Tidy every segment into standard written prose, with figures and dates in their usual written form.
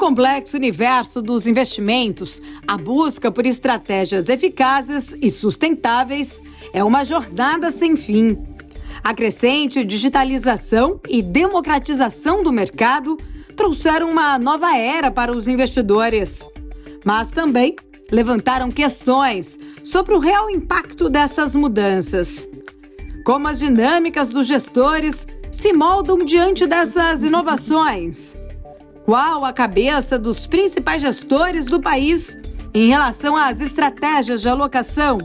complexo universo dos investimentos, a busca por estratégias eficazes e sustentáveis é uma jornada sem fim. A crescente digitalização e democratização do mercado trouxeram uma nova era para os investidores, mas também levantaram questões sobre o real impacto dessas mudanças. Como as dinâmicas dos gestores se moldam diante dessas inovações? Qual a cabeça dos principais gestores do país em relação às estratégias de alocação?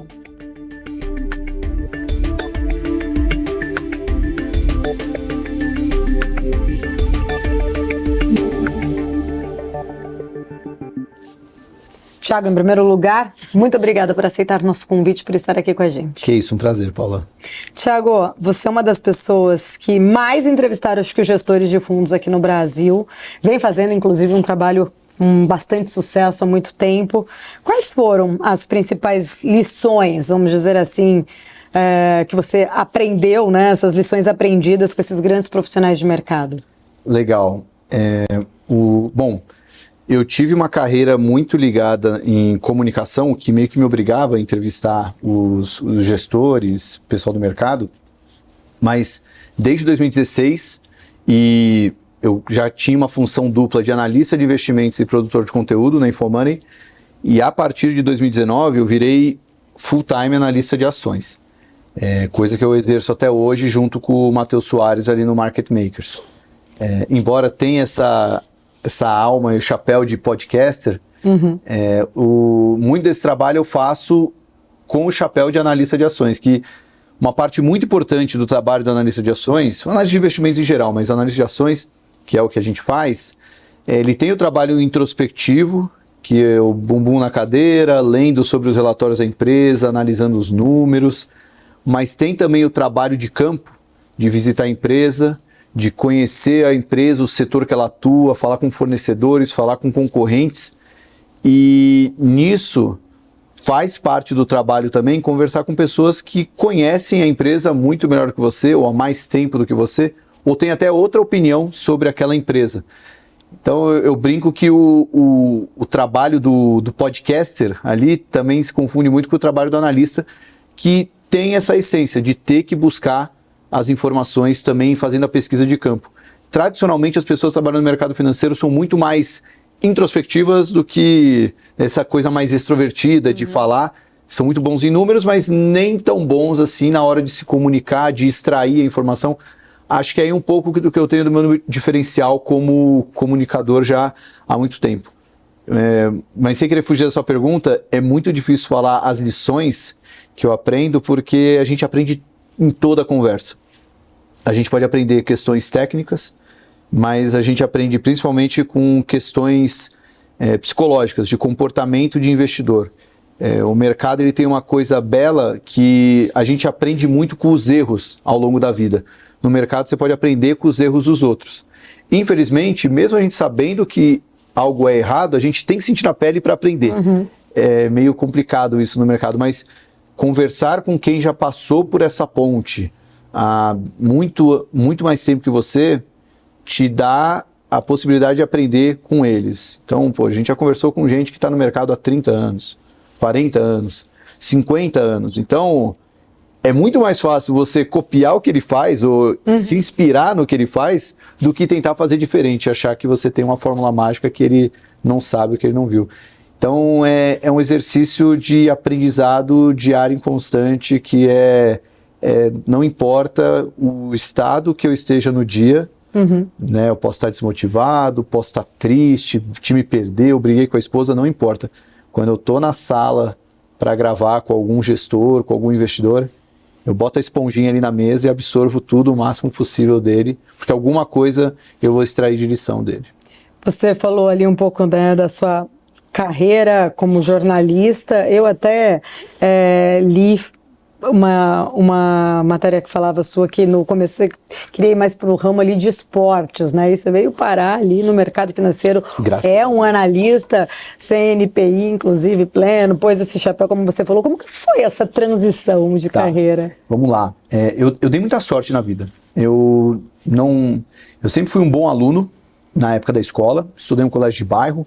Thiago, em primeiro lugar, muito obrigada por aceitar nosso convite, por estar aqui com a gente. Que isso, um prazer, Paula. Thiago, você é uma das pessoas que mais entrevistaram, acho que os gestores de fundos aqui no Brasil, vem fazendo, inclusive, um trabalho com bastante sucesso há muito tempo. Quais foram as principais lições, vamos dizer assim, que você aprendeu, né, essas lições aprendidas com esses grandes profissionais de mercado? Legal. Bom, eu tive uma carreira muito ligada em comunicação, que meio que me obrigava a entrevistar os gestores, o pessoal do mercado, mas desde 2016, e eu já tinha uma função dupla de analista de investimentos e produtor de conteúdo na Infomoney, e a partir de 2019 eu virei full-time analista de ações, coisa que eu exerço até hoje junto com o Matheus Soares ali no Market Makers. Embora tenha essa alma e o chapéu de podcaster, muito desse trabalho eu faço com o chapéu de analista de ações, que uma parte muito importante do trabalho do analista de ações, analista de investimentos em geral, mas analista de ações, que é o que a gente faz, ele tem o trabalho introspectivo, que é o bumbum na cadeira, lendo sobre os relatórios da empresa, analisando os números, mas tem também o trabalho de campo, de visitar a empresa, de conhecer a empresa, o setor que ela atua, falar com fornecedores, falar com concorrentes, e nisso faz parte do trabalho também conversar com pessoas que conhecem a empresa muito melhor que você, ou há mais tempo do que você, ou tem até outra opinião sobre aquela empresa. Então eu brinco que o trabalho do podcaster ali também se confunde muito com o trabalho do analista, que tem essa essência de ter que buscar as informações também fazendo a pesquisa de campo. Tradicionalmente, as pessoas trabalhando no mercado financeiro são muito mais introspectivas do que essa coisa mais extrovertida de falar. São muito bons em números, mas nem tão bons assim na hora de se comunicar, de extrair a informação. Acho que é aí um pouco do que eu tenho do meu diferencial como comunicador já há muito tempo. Mas sem querer fugir da sua pergunta, é muito difícil falar as lições que eu aprendo, porque a gente aprende em toda a conversa. A gente pode aprender questões técnicas, mas a gente aprende principalmente com questões psicológicas, de comportamento de investidor. O mercado ele tem uma coisa bela que a gente aprende muito com os erros ao longo da vida. No mercado você pode aprender com os erros dos outros. Infelizmente, mesmo a gente sabendo que algo é errado, a gente tem que sentir na pele para aprender. É meio complicado isso no mercado, mas conversar com quem já passou por essa ponte há muito mais tempo que você te dá a possibilidade de aprender com eles. Então, a gente já conversou com gente que está no mercado há 30 anos, 40 anos, 50 anos. Então, é muito mais fácil você copiar o que ele faz ou se inspirar no que ele faz do que tentar fazer diferente, achar que você tem uma fórmula mágica que ele não sabe, que ele não viu. Então, é um exercício de aprendizado diário e constante que não importa o estado que eu esteja no dia, né? Eu posso estar desmotivado, posso estar triste, o time perdeu, eu briguei com a esposa, não importa. Quando eu estou na sala para gravar com algum gestor, com algum investidor, eu boto a esponjinha ali na mesa e absorvo tudo o máximo possível dele, porque alguma coisa eu vou extrair de lição dele. Você falou ali um pouco, né, da sua carreira como jornalista. Eu até li uma matéria que falava sua que no começo você queria ir mais para o ramo ali de esportes, né? E você veio parar ali no mercado financeiro. Um analista CNPI, inclusive, pleno, pôs esse chapéu, como você falou. Como que foi essa transição de carreira? Vamos lá. Eu dei muita sorte na vida. Eu sempre fui um bom aluno, na época da escola, estudei em um colégio de bairro,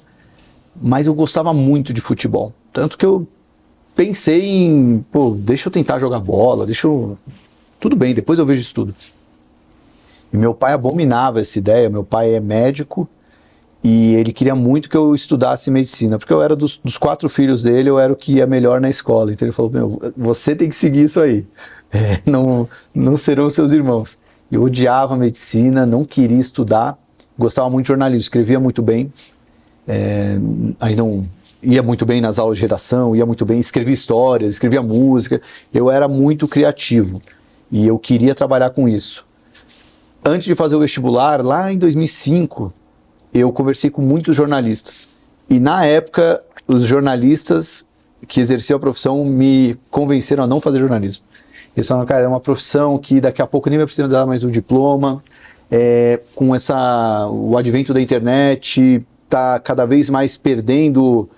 mas eu gostava muito de futebol. Tanto que eu pensei em, deixa eu tentar jogar bola, tudo bem, depois eu vejo isso tudo. E meu pai abominava essa ideia, meu pai é médico, e ele queria muito que eu estudasse medicina, porque eu era dos 4 filhos dele, eu era o que ia melhor na escola. Então ele falou, você tem que seguir isso aí, não serão seus irmãos. Eu odiava medicina, não queria estudar, gostava muito de jornalismo, escrevia muito bem, aí não ia muito bem nas aulas de redação, ia muito bem, escrevia histórias, escrevia música, eu era muito criativo e eu queria trabalhar com isso. Antes de fazer o vestibular, lá em 2005, eu conversei com muitos jornalistas. E na época, os jornalistas que exerciam a profissão me convenceram a não fazer jornalismo. Eles falaram, cara, é uma profissão que daqui a pouco nem vai precisar dar mais um diploma, com o advento da internet, tá cada vez mais perdendo,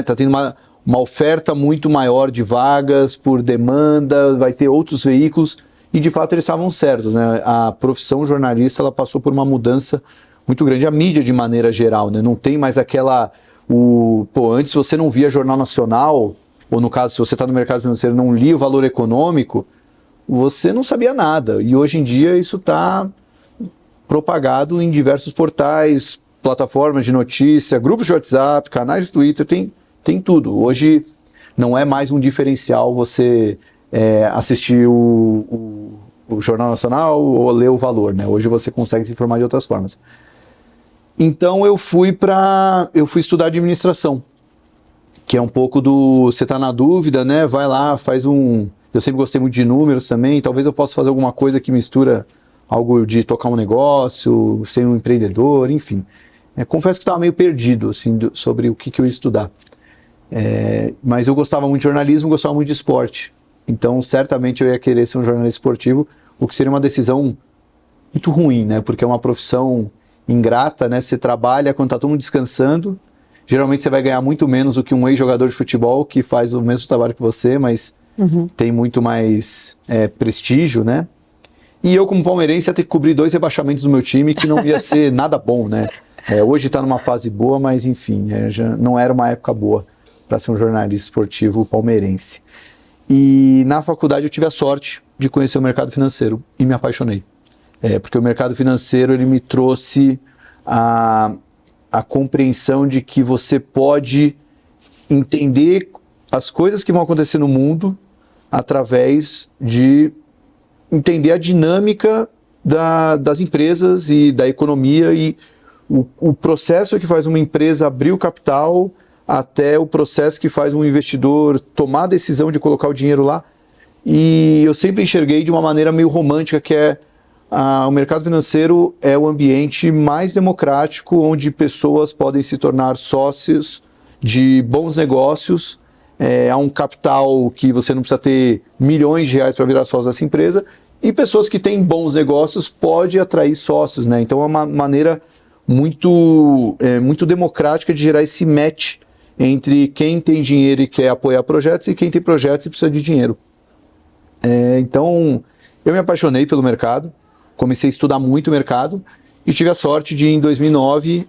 tá tendo uma oferta muito maior de vagas por demanda, vai ter outros veículos, e de fato eles estavam certos, né? A profissão jornalista, ela passou por uma mudança muito grande, a mídia de maneira geral, né? Não tem mais antes você não via Jornal Nacional, ou no caso, se você está no mercado financeiro, não lia o Valor Econômico, você não sabia nada. E hoje em dia isso está propagado em diversos portais, plataformas de notícia, grupos de WhatsApp, canais de Twitter, tem tudo. Hoje não é mais um diferencial você assistir o Jornal Nacional ou ler o Valor, né? Hoje você consegue se informar de outras formas. Então eu fui estudar administração, que é um pouco você tá na dúvida, né? Vai lá, eu sempre gostei muito de números também, talvez eu possa fazer alguma coisa que mistura algo de tocar um negócio, ser um empreendedor, enfim. Confesso que estava meio perdido, assim, sobre o que eu ia estudar. Mas eu gostava muito de jornalismo, gostava muito de esporte. Então, certamente eu ia querer ser um jornalista esportivo, o que seria uma decisão muito ruim, né? Porque é uma profissão ingrata, né? Você trabalha quando está todo mundo descansando. Geralmente você vai ganhar muito menos do que um ex-jogador de futebol que faz o mesmo trabalho que você, mas tem muito mais prestígio, né? E eu, como palmeirense, ia ter que cobrir 2 rebaixamentos do meu time, que não ia ser nada bom, né? Hoje está numa fase boa, mas enfim, já não era uma época boa para ser um jornalista esportivo palmeirense. E na faculdade eu tive a sorte de conhecer o mercado financeiro e me apaixonei. Porque o mercado financeiro ele me trouxe a compreensão de que você pode entender as coisas que vão acontecer no mundo através de entender a dinâmica das empresas e da economia e o processo que faz uma empresa abrir o capital até o processo que faz um investidor tomar a decisão de colocar o dinheiro lá. E eu sempre enxerguei de uma maneira meio romântica, que o mercado financeiro é o ambiente mais democrático, onde pessoas podem se tornar sócios de bons negócios. Há um capital que você não precisa ter milhões de reais para virar sócio dessa empresa, e pessoas que têm bons negócios podem atrair sócios, né? Então é uma maneira muito democrática de gerar esse match entre quem tem dinheiro e quer apoiar projetos e quem tem projetos e precisa de dinheiro. Então eu me apaixonei pelo mercado, comecei a estudar muito o mercado e tive a sorte de, em 2009,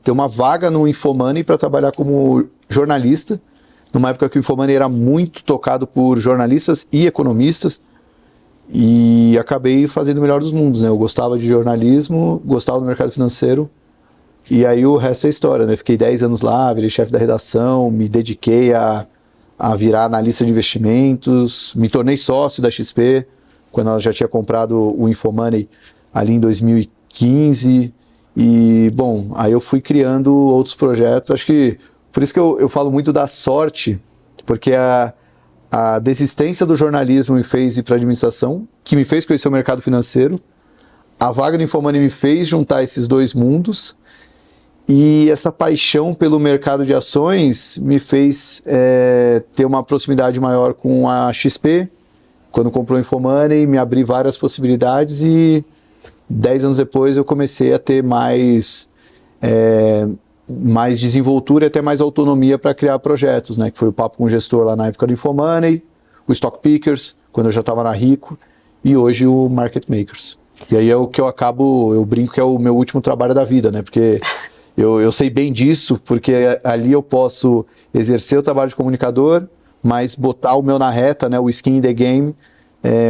ter uma vaga no Infomoney para trabalhar como jornalista, numa época que o Infomoney era muito tocado por jornalistas e economistas, e acabei fazendo o melhor dos mundos, né? Eu gostava de jornalismo, gostava do mercado financeiro, e aí o resto é história, né? Fiquei 10 anos lá, virei chefe da redação, me dediquei a virar analista de investimentos, me tornei sócio da XP, quando ela já tinha comprado o Infomoney ali em 2015, e bom, aí eu fui criando outros projetos. Acho que por isso que eu falo muito da sorte, porque a desistência do jornalismo me fez ir para a administração, que me fez conhecer o mercado financeiro, a vaga no Infomoney me fez juntar esses 2 mundos, e essa paixão pelo mercado de ações me fez ter uma proximidade maior com a XP. Quando comprou o Infomoney, me abri várias possibilidades, e 10 anos depois eu comecei a ter mais desenvoltura e até mais autonomia para criar projetos, né? Que foi o papo com o gestor lá na época do Infomoney, o Stock Pickers, quando eu já estava na Rico, e hoje o Market Makers. E aí é o que eu brinco que é o meu último trabalho da vida, né? Porque eu sei bem disso, porque ali eu posso exercer o trabalho de comunicador, mas botar o meu na reta, né? O skin in the game,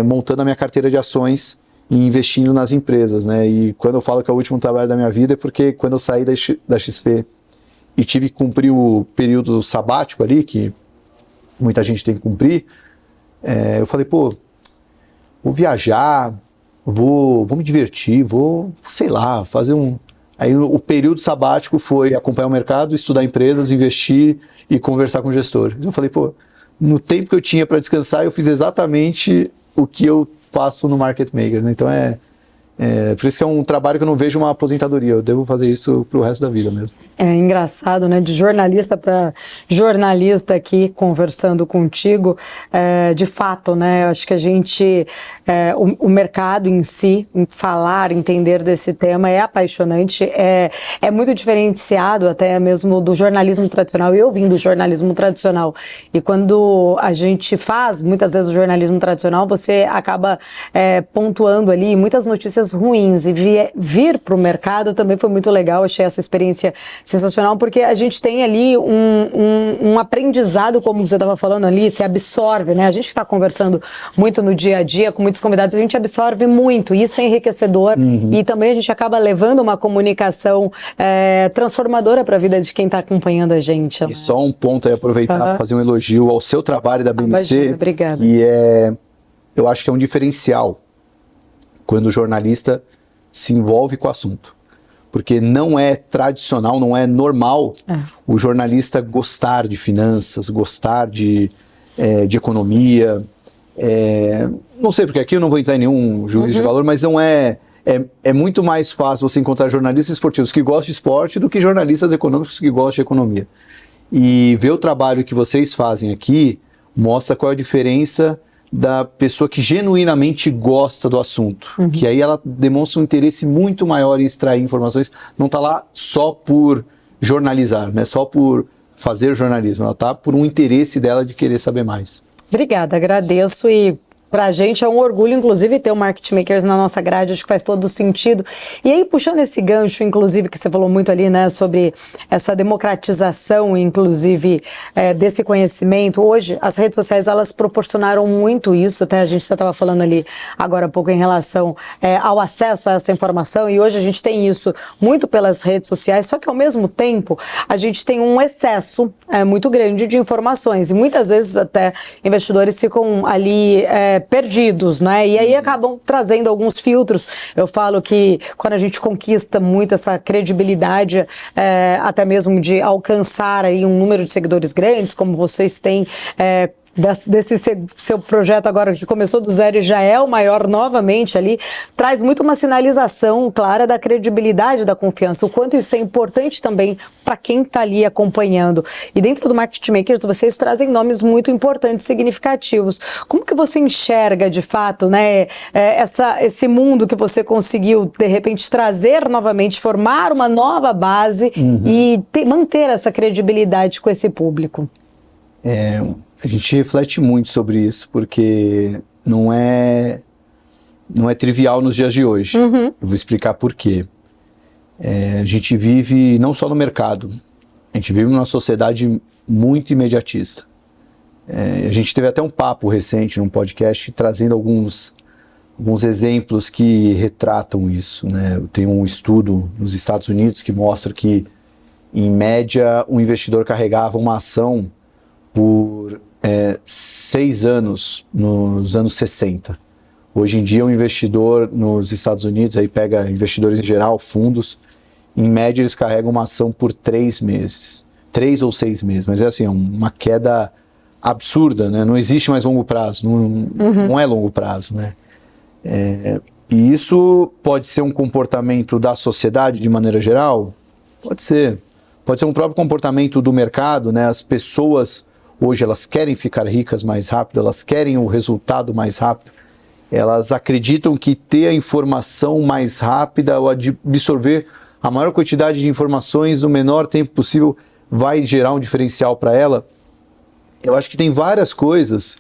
montando a minha carteira de ações e investindo nas empresas, né? E quando eu falo que é o último trabalho da minha vida é porque quando eu saí da XP e tive que cumprir o período sabático ali, que muita gente tem que cumprir, eu falei, pô, vou viajar, vou me divertir, sei lá, fazer um... Aí o período sabático foi acompanhar o mercado, estudar empresas, investir e conversar com o gestor. Eu falei, pô, no tempo que eu tinha para descansar, eu fiz exatamente o que eu faço no Market Maker, né? Então por isso que é um trabalho que eu não vejo uma aposentadoria, eu devo fazer isso pro resto da vida mesmo. É engraçado, né? De jornalista para jornalista aqui conversando contigo, de fato, né? Eu acho que a gente, o mercado em si, em falar, entender desse tema é apaixonante, é muito diferenciado até mesmo do jornalismo tradicional. Eu vim do jornalismo tradicional e quando a gente faz muitas vezes o jornalismo tradicional, você acaba pontuando ali muitas notícias ruins e vir para o mercado também foi muito legal. Achei essa experiência sensacional, porque a gente tem ali um aprendizado, como você estava falando ali, se absorve, né? A gente está conversando muito no dia a dia com muitos convidados, a gente absorve muito, e isso é enriquecedor, e também a gente acaba levando uma comunicação transformadora para a vida de quem está acompanhando a gente. Né? E só um ponto aí, aproveitar para fazer um elogio ao seu trabalho da BMC, imagina, obrigada. Que eu acho que é um diferencial quando o jornalista se envolve com o assunto. Porque não é tradicional, não é normal o jornalista gostar de finanças, gostar de economia. Não sei, porque aqui eu não vou entrar em nenhum juízo de valor, mas não é muito mais fácil você encontrar jornalistas esportivos que gostam de esporte do que jornalistas econômicos que gostam de economia. E ver o trabalho que vocês fazem aqui mostra qual é a diferença da pessoa que genuinamente gosta do assunto, que aí ela demonstra um interesse muito maior em extrair informações, não está lá só por jornalizar, né? Só por fazer jornalismo, ela está por um interesse dela de querer saber mais. Obrigada, agradeço e para a gente é um orgulho, inclusive, ter o Market Makers na nossa grade, acho que faz todo sentido. E aí, puxando esse gancho, inclusive, que você falou muito ali, né, sobre essa democratização, inclusive, desse conhecimento. Hoje, as redes sociais, elas proporcionaram muito isso, até a gente já estava falando ali agora há pouco em relação ao acesso a essa informação, e hoje a gente tem isso muito pelas redes sociais, só que ao mesmo tempo, a gente tem um excesso muito grande de informações, e muitas vezes até investidores ficam ali perdidos, né? E aí acabam trazendo alguns filtros. Eu falo que quando a gente conquista muito essa credibilidade, até mesmo de alcançar aí um número de seguidores grandes, como vocês têm, desse seu projeto agora que começou do zero e já é o maior novamente ali, traz muito uma sinalização clara da credibilidade, da confiança, o quanto isso é importante também para quem está ali acompanhando. E dentro do Market Makers vocês trazem nomes muito importantes, significativos. Como que você enxerga de fato, né, esse mundo que você conseguiu de repente trazer novamente, formar uma nova base e manter essa credibilidade com esse público? A gente reflete muito sobre isso, porque não é trivial nos dias de hoje. Eu vou explicar por quê. A gente vive não só no mercado, a gente vive numa sociedade muito imediatista. A gente teve até um papo recente num podcast trazendo alguns exemplos que retratam isso, né? Tem um estudo nos Estados Unidos que mostra que, em média, um investidor carregava uma ação por 6 anos nos anos 60. Hoje em dia, um investidor nos Estados Unidos, aí pega investidores em geral, fundos, em média eles carregam uma ação por 3 meses. 3 ou 6 meses, mas é assim, uma queda absurda, né? Não existe mais longo prazo, não é longo prazo, né? E isso pode ser um comportamento da sociedade de maneira geral? Pode ser. Pode ser um próprio comportamento do mercado, né? As pessoas hoje elas querem ficar ricas mais rápido, elas querem o resultado mais rápido, elas acreditam que ter a informação mais rápida ou absorver a maior quantidade de informações no menor tempo possível vai gerar um diferencial para ela. Eu acho que tem várias coisas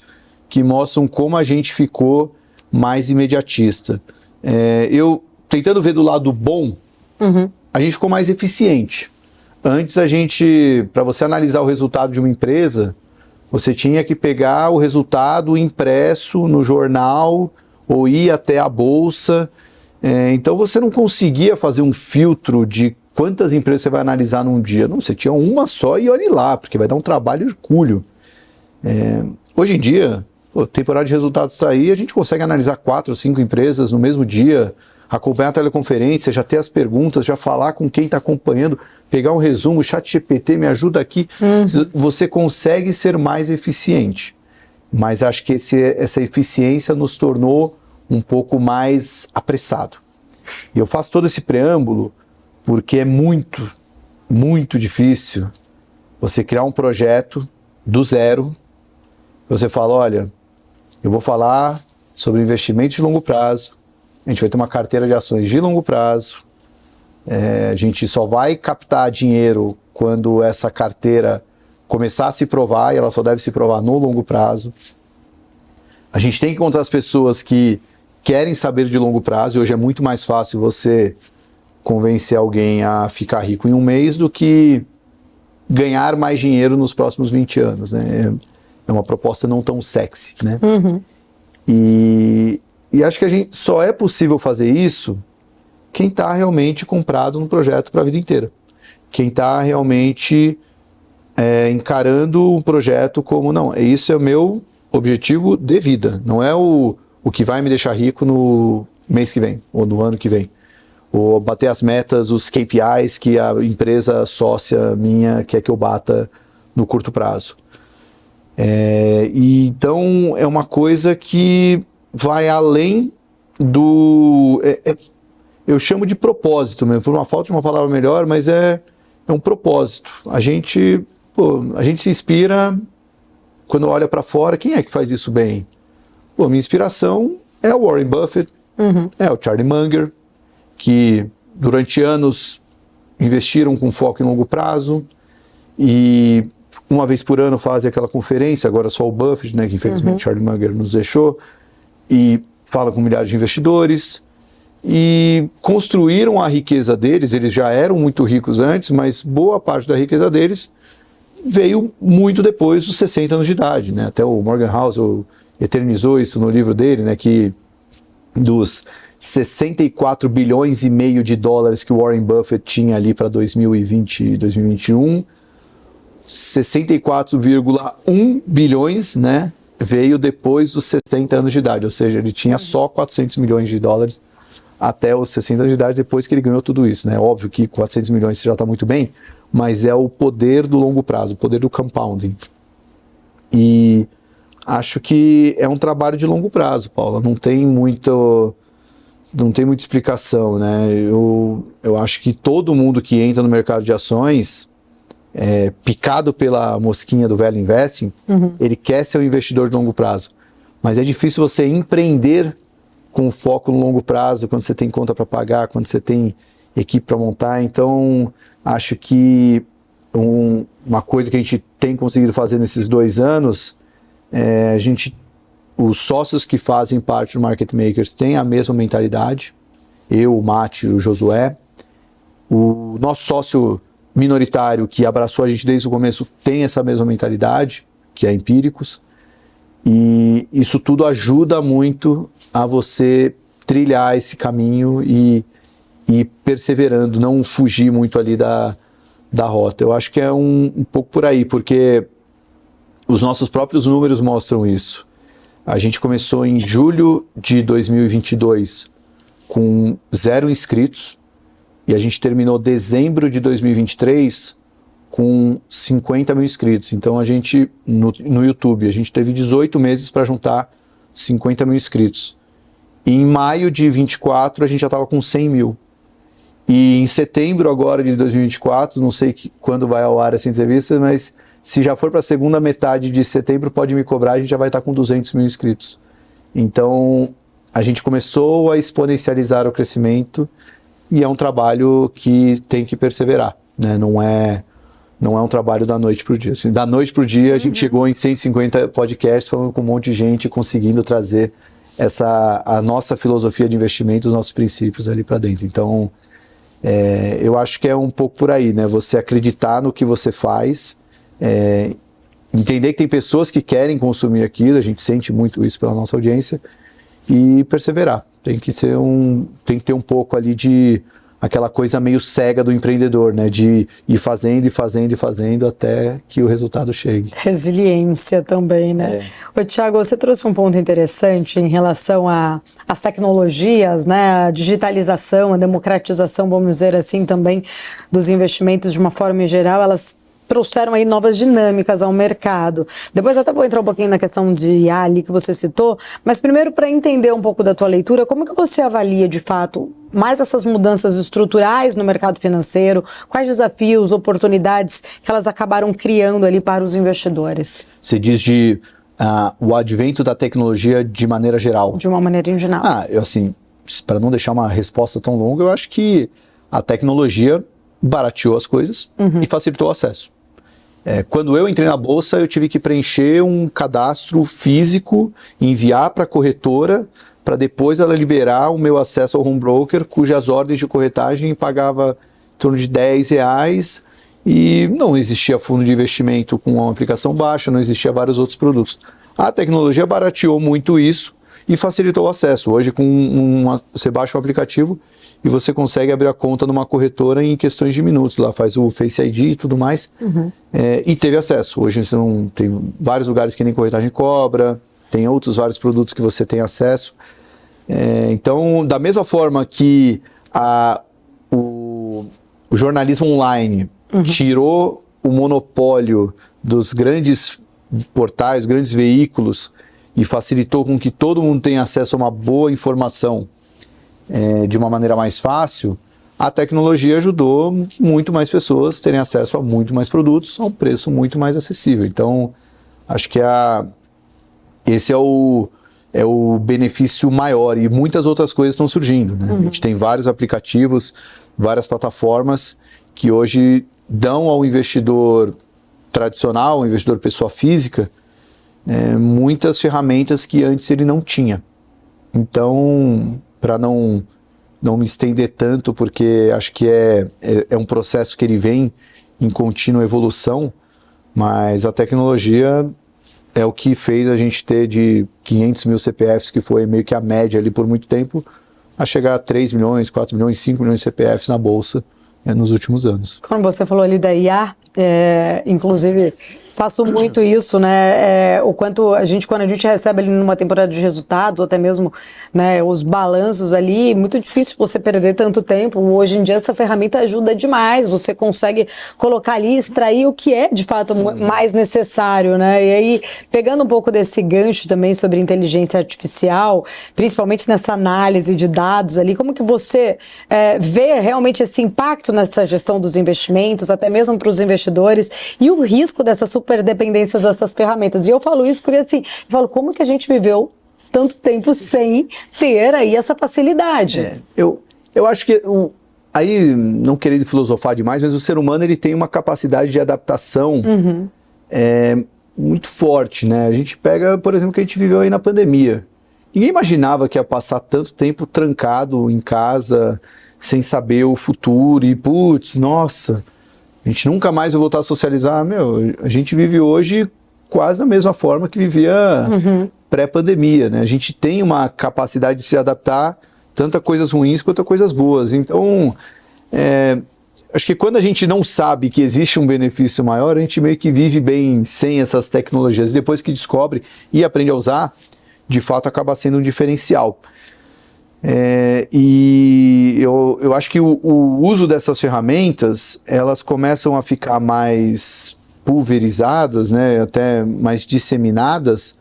que mostram como a gente ficou mais imediatista. Eu, tentando ver do lado bom, a gente ficou mais eficiente. Antes para você analisar o resultado de uma empresa, você tinha que pegar o resultado impresso no jornal ou ir até a bolsa. Então você não conseguia fazer um filtro de quantas empresas você vai analisar num dia. Não, você tinha uma só e olhe lá, porque vai dar um trabalho hercúleo. Hoje em dia, temporada de resultados sair, a gente consegue analisar 4 ou 5 empresas no mesmo dia, acompanhar a teleconferência, já ter as perguntas, já falar com quem está acompanhando, pegar um resumo, ChatGPT me ajuda aqui. Você consegue ser mais eficiente. Mas acho que essa eficiência nos tornou um pouco mais apressado. E eu faço todo esse preâmbulo porque é muito, muito difícil você criar um projeto do zero. Você fala, olha, eu vou falar sobre investimentos de longo prazo, a gente vai ter uma carteira de ações de longo prazo, a gente só vai captar dinheiro quando essa carteira começar a se provar, e ela só deve se provar no longo prazo. A gente tem que encontrar as pessoas que querem saber de longo prazo, e hoje é muito mais fácil você convencer alguém a ficar rico em um mês do que ganhar mais dinheiro nos próximos 20 anos, né? É uma proposta não tão sexy, né? E acho que a gente só é possível fazer isso quem está realmente comprado no projeto para a vida inteira. Quem está realmente encarando um projeto como, não, isso é o meu objetivo de vida, não é o que vai me deixar rico no mês que vem, ou no ano que vem. Ou bater as metas, os KPIs que a empresa sócia minha quer que eu bata no curto prazo. E então é uma coisa que vai além do... eu chamo de propósito mesmo, por uma falta de uma palavra melhor, mas é um propósito. A gente se inspira quando olha para fora. Quem é que faz isso bem? Minha inspiração é o Warren Buffett, é o Charlie Munger, que durante anos investiram com foco em longo prazo e uma vez por ano fazem aquela conferência, agora só o Buffett, né, que infelizmente Charlie Munger nos deixou, e fala com milhares de investidores, e construíram a riqueza deles. Eles já eram muito ricos antes, mas boa parte da riqueza deles veio muito depois dos 60 anos de idade, né? Até o Morgan Housel eternizou isso no livro dele, né, que dos 64 bilhões e meio de dólares que o Warren Buffett tinha ali para 2020 e 2021, 64,1 bilhões, né, veio depois dos 60 anos de idade, ou seja, ele tinha só 400 milhões de dólares até os 60 anos de idade, depois que ele ganhou tudo isso, né? Óbvio que 400 milhões já está muito bem, mas é o poder do longo prazo, o poder do compounding. E acho que é um trabalho de longo prazo, Paula, não tem muita explicação, né? Eu acho que todo mundo que entra no mercado de ações, picado pela mosquinha do velho investing, ele quer ser um investidor de longo prazo. Mas é difícil você empreender com foco no longo prazo, quando você tem conta para pagar, quando você tem equipe para montar. Então, acho que uma coisa que a gente tem conseguido fazer nesses 2 anos, os sócios que fazem parte do Market Makers têm a mesma mentalidade. Eu, o Mate e o Josué. O nosso sócio minoritário que abraçou a gente desde o começo tem essa mesma mentalidade, que é Empíricos, e isso tudo ajuda muito a você trilhar esse caminho e perseverando, não fugir muito ali da rota. Eu acho que é um pouco por aí, porque os nossos próprios números mostram isso. A gente começou em julho de 2022 com 0 inscritos, e a gente terminou dezembro de 2023 com 50 mil inscritos. Então a gente, no YouTube, a gente teve 18 meses para juntar 50 mil inscritos. E em maio de 24 a gente já estava com 100 mil. E em setembro agora de 2024, não sei quando vai ao ar essa entrevista, mas se já for para a segunda metade de setembro, pode me cobrar, a gente já vai estar com 200 mil inscritos. Então a gente começou a exponencializar o crescimento, e é um trabalho que tem que perseverar, né? Não é um trabalho da noite para o dia. Assim, da noite para o dia, a gente chegou em 150 podcasts, falando com um monte de gente, conseguindo trazer a nossa filosofia de investimento, os nossos princípios ali para dentro. Então, eu acho que é um pouco por aí, né? Você acreditar no que você faz, entender que tem pessoas que querem consumir aquilo, a gente sente muito isso pela nossa audiência, e perseverar. Tem que ter um pouco ali de aquela coisa meio cega do empreendedor, né? De ir fazendo e fazendo e fazendo até que o resultado chegue. Resiliência também, né? Ô, Thiago, você trouxe um ponto interessante em relação às tecnologias, né? A digitalização, a democratização, vamos dizer assim, também dos investimentos de uma forma geral, elas trouxeram aí novas dinâmicas ao mercado. Depois até vou entrar um pouquinho na questão de IA ali que você citou, mas primeiro para entender um pouco da tua leitura, como que você avalia de fato mais essas mudanças estruturais no mercado financeiro, quais desafios, oportunidades que elas acabaram criando ali para os investidores? Você diz o advento da tecnologia de maneira geral? De uma maneira em geral. Para não deixar uma resposta tão longa, eu acho que a tecnologia barateou as coisas e facilitou o acesso. Quando eu entrei na bolsa, eu tive que preencher um cadastro físico, enviar para a corretora, para depois ela liberar o meu acesso ao home broker, cujas ordens de corretagem pagava em torno de R$10, e não existia fundo de investimento com uma aplicação baixa, não existia vários outros produtos. A tecnologia barateou muito isso e facilitou o acesso. Hoje, você baixa o aplicativo e você consegue abrir a conta numa corretora em questões de minutos. Lá faz o Face ID e tudo mais. E teve acesso. Hoje você tem vários lugares que nem corretagem cobra, tem outros vários produtos que você tem acesso. Então, da mesma forma que o jornalismo online tirou o monopólio dos grandes portais, grandes veículos, e facilitou com que todo mundo tenha acesso a uma boa informação de uma maneira mais fácil, a tecnologia ajudou muito mais pessoas a terem acesso a muito mais produtos a um preço muito mais acessível. Então, acho que esse é o benefício maior, e muitas outras coisas estão surgindo, né? A gente tem vários aplicativos, várias plataformas que hoje dão ao investidor tradicional, ao investidor pessoa física, muitas ferramentas que antes ele não tinha. Então, para não me estender tanto, porque acho que é um processo que ele vem em contínua evolução, mas a tecnologia é o que fez a gente ter de 500 mil CPFs, que foi meio que a média ali por muito tempo, a chegar a 3 milhões, 4 milhões, 5 milhões de CPFs na Bolsa nos últimos anos. Quando você falou ali da IA, inclusive faço muito isso, né? O quanto quando a gente recebe ali numa temporada de resultados, ou até mesmo, né, os balanços ali, muito difícil você perder tanto tempo. Hoje em dia essa ferramenta ajuda demais, você consegue colocar ali, extrair o que é de fato mais necessário, né? E aí, pegando um pouco desse gancho também sobre inteligência artificial, principalmente nessa análise de dados ali, como que você vê realmente esse impacto nessa gestão dos investimentos, até mesmo para os investidores, e o risco dessas superdependências dessas ferramentas? E eu falo isso porque, assim, como que a gente viveu tanto tempo sem ter aí essa facilidade? Eu acho que, aí, não querendo filosofar demais, mas o ser humano ele tem uma capacidade de adaptação muito forte, né? A gente pega, por exemplo, o que a gente viveu aí na pandemia. Ninguém imaginava que ia passar tanto tempo trancado em casa, sem saber o futuro, e putz, nossa, a gente nunca mais vai voltar a socializar. A gente vive hoje quase da mesma forma que vivia pré-pandemia, né? A gente tem uma capacidade de se adaptar tanto a coisas ruins quanto a coisas boas. Então, acho que quando a gente não sabe que existe um benefício maior, a gente meio que vive bem sem essas tecnologias. Depois que descobre e aprende a usar, de fato acaba sendo um diferencial. E eu acho que o uso dessas ferramentas, elas começam a ficar mais pulverizadas, né, até mais disseminadas,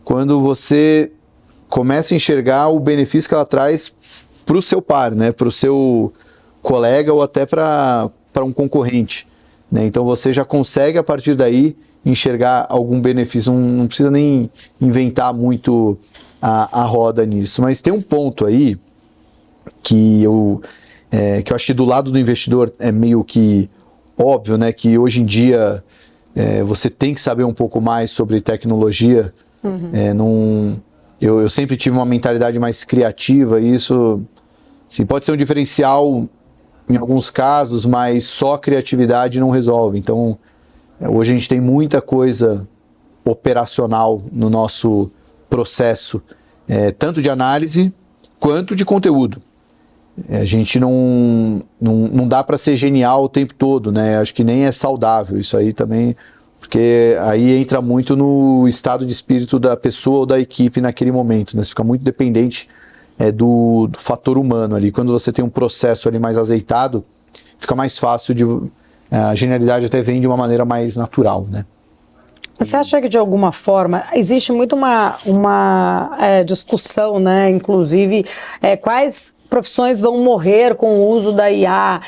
quando você começa a enxergar o benefício que ela traz para o seu par, né, para o seu colega ou até para um concorrente, né? Então você já consegue a partir daí enxergar algum benefício, não precisa nem inventar muito a roda nisso. Mas tem um ponto aí que eu acho que do lado do investidor é meio que óbvio, né, que hoje em dia você tem que saber um pouco mais sobre tecnologia. eu sempre tive uma mentalidade mais criativa e isso assim, pode ser um diferencial em alguns casos, mas só criatividade não resolve. Então, hoje a gente tem muita coisa operacional no nosso processo, tanto de análise quanto de conteúdo. A gente não dá para ser genial o tempo todo, né? Acho que nem é saudável isso aí também, porque aí entra muito no estado de espírito da pessoa ou da equipe naquele momento, né? Você fica muito dependente do fator humano ali. Quando você tem um processo ali mais azeitado, fica mais fácil a genialidade até vem de uma maneira mais natural, né? Você acha que, de alguma forma, existe muito uma discussão, né? Inclusive, quais profissões vão morrer com o uso da IA?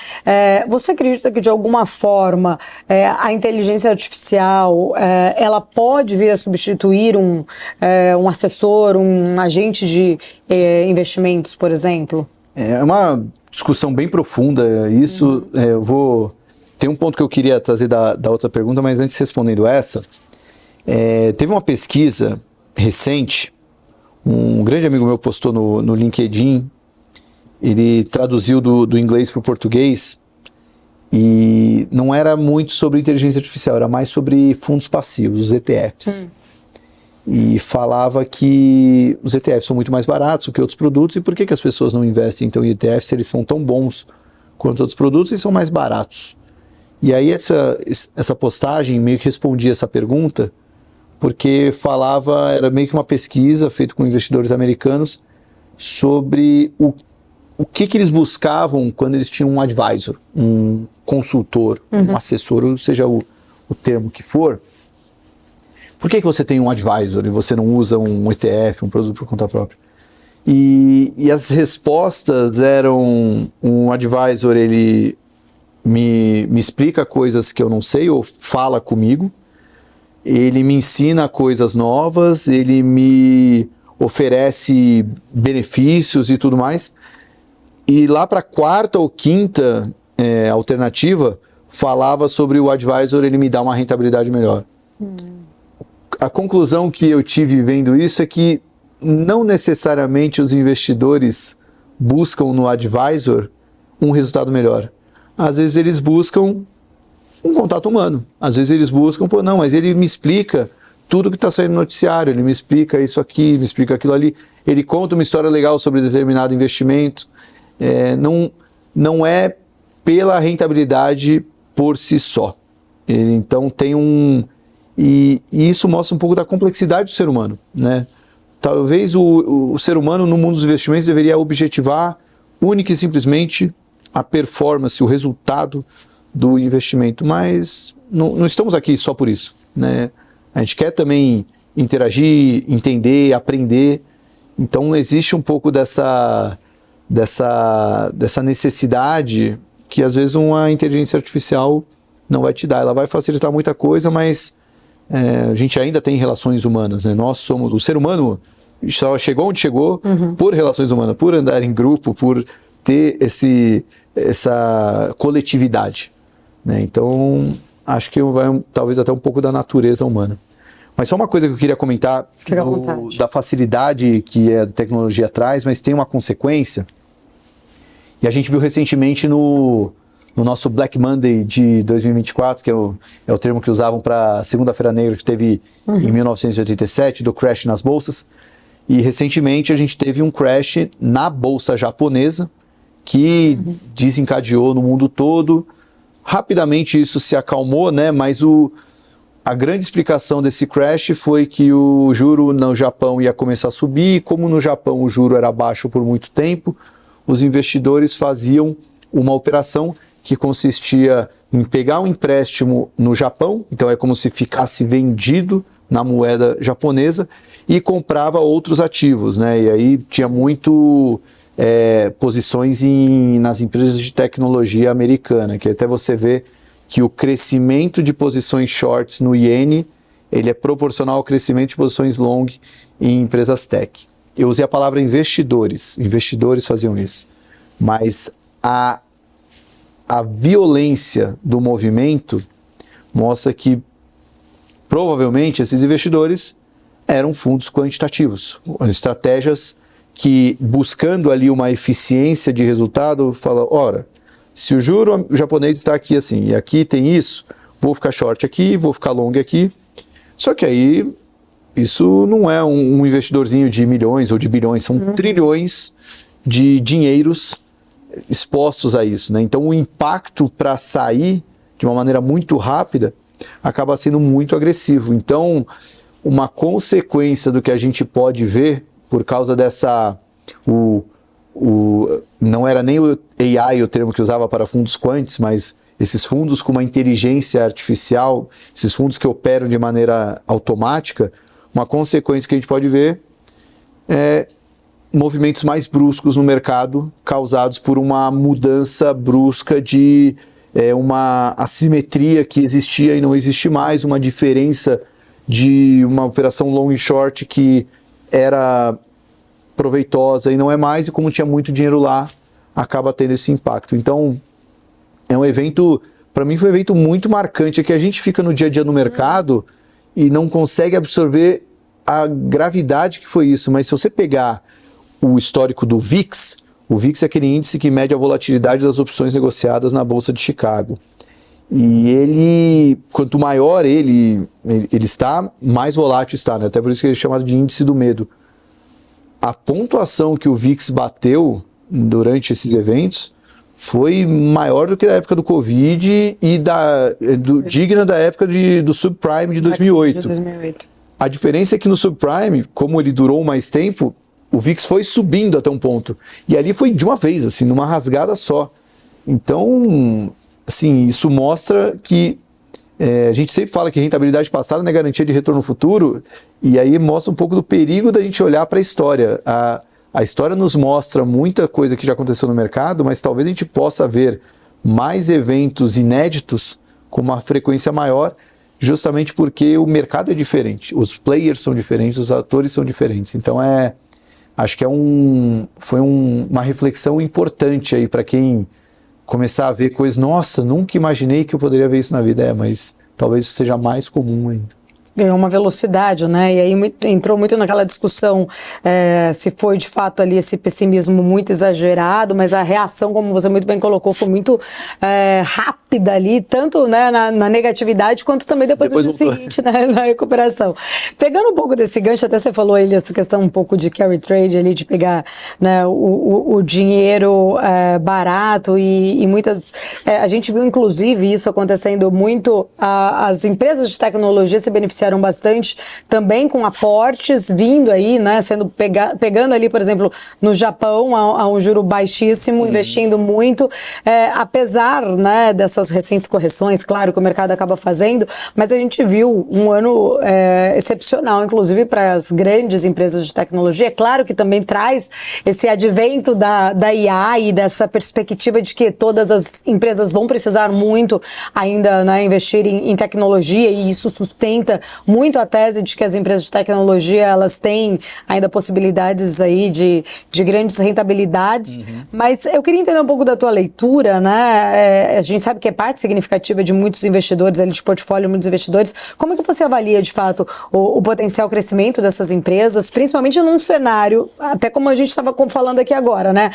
Você acredita que, de alguma forma, a inteligência artificial ela pode vir a substituir um assessor, um agente de investimentos, por exemplo? É uma discussão bem profunda. Isso, tem um ponto que eu queria trazer da outra pergunta, mas antes respondendo essa, teve uma pesquisa recente, um grande amigo meu postou no LinkedIn, ele traduziu do inglês para o português e não era muito sobre inteligência artificial, era mais sobre fundos passivos, os ETFs. E falava que os ETFs são muito mais baratos do que outros produtos e por que as pessoas não investem então em ETFs se eles são tão bons quanto outros produtos e são mais baratos? E aí essa postagem meio que respondia essa pergunta, porque era meio que uma pesquisa feita com investidores americanos sobre o que eles buscavam quando eles tinham um advisor, um consultor, um assessor, ou seja o termo que for. Por que você tem um advisor e você não usa um ETF, um produto por conta própria? E as respostas eram, um advisor, ele me explica coisas que eu não sei ou fala comigo, ele me ensina coisas novas, ele me oferece benefícios e tudo mais. E lá para a quarta ou quinta alternativa, falava sobre o advisor, ele me dá uma rentabilidade melhor. A conclusão que eu tive vendo isso é que não necessariamente os investidores buscam no advisor um resultado melhor. Às vezes eles buscam um contato humano. Às vezes eles buscam, mas ele me explica tudo que está saindo no noticiário, ele me explica isso aqui, me explica aquilo ali, ele conta uma história legal sobre determinado investimento. Não é pela rentabilidade por si só. Então tem e isso mostra um pouco da complexidade do ser humano, né? Talvez o ser humano no mundo dos investimentos deveria objetivar única e simplesmente a performance, o resultado do investimento, mas não estamos aqui só por isso, né? A gente quer também interagir, entender, aprender. Então existe um pouco dessa necessidade que às vezes uma inteligência artificial não vai te dar. Ela vai facilitar muita coisa, mas a gente ainda tem relações humanas, né? O ser humano só chegou onde chegou por relações humanas, por andar em grupo, por ter essa coletividade, né? Então acho que vai talvez até um pouco da natureza humana. Mas só uma coisa que eu queria comentar da facilidade que a tecnologia traz, mas tem uma consequência. E a gente viu recentemente no nosso Black Monday de 2024, que é o termo que usavam para a Segunda-feira Negra, que teve em 1987, do crash nas bolsas. E recentemente a gente teve um crash na bolsa japonesa, que desencadeou no mundo todo. Rapidamente isso se acalmou, né? Mas a grande explicação desse crash foi que o juro no Japão ia começar a subir, e como no Japão o juro era baixo por muito tempo, os investidores faziam uma operação que consistia em pegar um empréstimo no Japão, então é como se ficasse vendido na moeda japonesa, e comprava outros ativos, né? E aí tinha muito posições nas empresas de tecnologia americana, que até você vê que o crescimento de posições shorts no iene, ele é proporcional ao crescimento de posições long em empresas tech. Eu usei a palavra investidores faziam isso, mas a violência do movimento mostra que provavelmente esses investidores eram fundos quantitativos, estratégias que, buscando ali uma eficiência de resultado, falam, ora, se o juro japonês está aqui assim, e aqui tem isso, vou ficar short aqui, vou ficar long aqui. Só que aí, isso não é um investidorzinho de milhões ou de bilhões, são trilhões de dinheiros expostos a isso, né? Então, o impacto para sair de uma maneira muito rápida acaba sendo muito agressivo. Então, uma consequência do que a gente pode ver por causa dessa... não era nem o AI o termo que usava para fundos quants, mas esses fundos com uma inteligência artificial, esses fundos que operam de maneira automática, uma consequência que a gente pode ver é movimentos mais bruscos no mercado, causados por uma mudança brusca de uma assimetria que existia e não existe mais, uma diferença de uma operação long e short que era proveitosa e não é mais, e como tinha muito dinheiro lá, acaba tendo esse impacto. Então, é um evento, para mim foi um evento muito marcante, é que a gente fica no dia a dia no mercado e não consegue absorver a gravidade que foi isso, mas se você pegar o histórico do VIX, o VIX é aquele índice que mede a volatilidade das opções negociadas na Bolsa de Chicago. E ele, quanto maior ele está, mais volátil está, né? Até por isso que ele é chamado de índice do medo. A pontuação que o VIX bateu durante esses eventos foi maior do que na época do Covid e digna da época do subprime de 2008. A diferença é que no subprime, como ele durou mais tempo, o VIX foi subindo até um ponto. E ali foi de uma vez, assim, numa rasgada só. Então, assim, isso mostra que a gente sempre fala que rentabilidade passada não é garantia de retorno futuro, e aí mostra um pouco do perigo da gente olhar para a história. A história nos mostra muita coisa que já aconteceu no mercado, mas talvez a gente possa ver mais eventos inéditos com uma frequência maior, justamente porque o mercado é diferente, os players são diferentes, os atores são diferentes. Então acho que foi uma reflexão importante aí para quem começar a ver coisas, nossa, nunca imaginei que eu poderia ver isso na vida, mas talvez isso seja mais comum ainda. Ganhou uma velocidade, né? E aí entrou muito naquela discussão se foi de fato ali esse pessimismo muito exagerado, mas a reação, como você muito bem colocou, foi muito rápida ali, tanto, né, na negatividade, quanto também depois do dia seguinte, né, na recuperação. Pegando um pouco desse gancho, até você falou aí essa questão um pouco de carry trade ali, de pegar, né, o dinheiro barato e muitas... a gente viu, inclusive, isso acontecendo muito, as empresas de tecnologia se beneficiaram bastante também com aportes vindo aí, né, pegando ali, por exemplo, no Japão a um juro baixíssimo, investindo muito, apesar, né, dessas recentes correções, claro que o mercado acaba fazendo, mas a gente viu um ano excepcional, inclusive para as grandes empresas de tecnologia. É claro que também traz esse advento da IA e dessa perspectiva de que todas as empresas vão precisar muito ainda, né, investir em tecnologia, e isso sustenta muito a tese de que as empresas de tecnologia, elas têm ainda possibilidades aí de grandes rentabilidades, mas eu queria entender um pouco da tua leitura, né? A gente sabe que é parte significativa de muitos investidores ali, de portfólio, muitos investidores. Como é que você avalia, de fato, o potencial crescimento dessas empresas, principalmente num cenário, até como a gente estava falando aqui agora, né?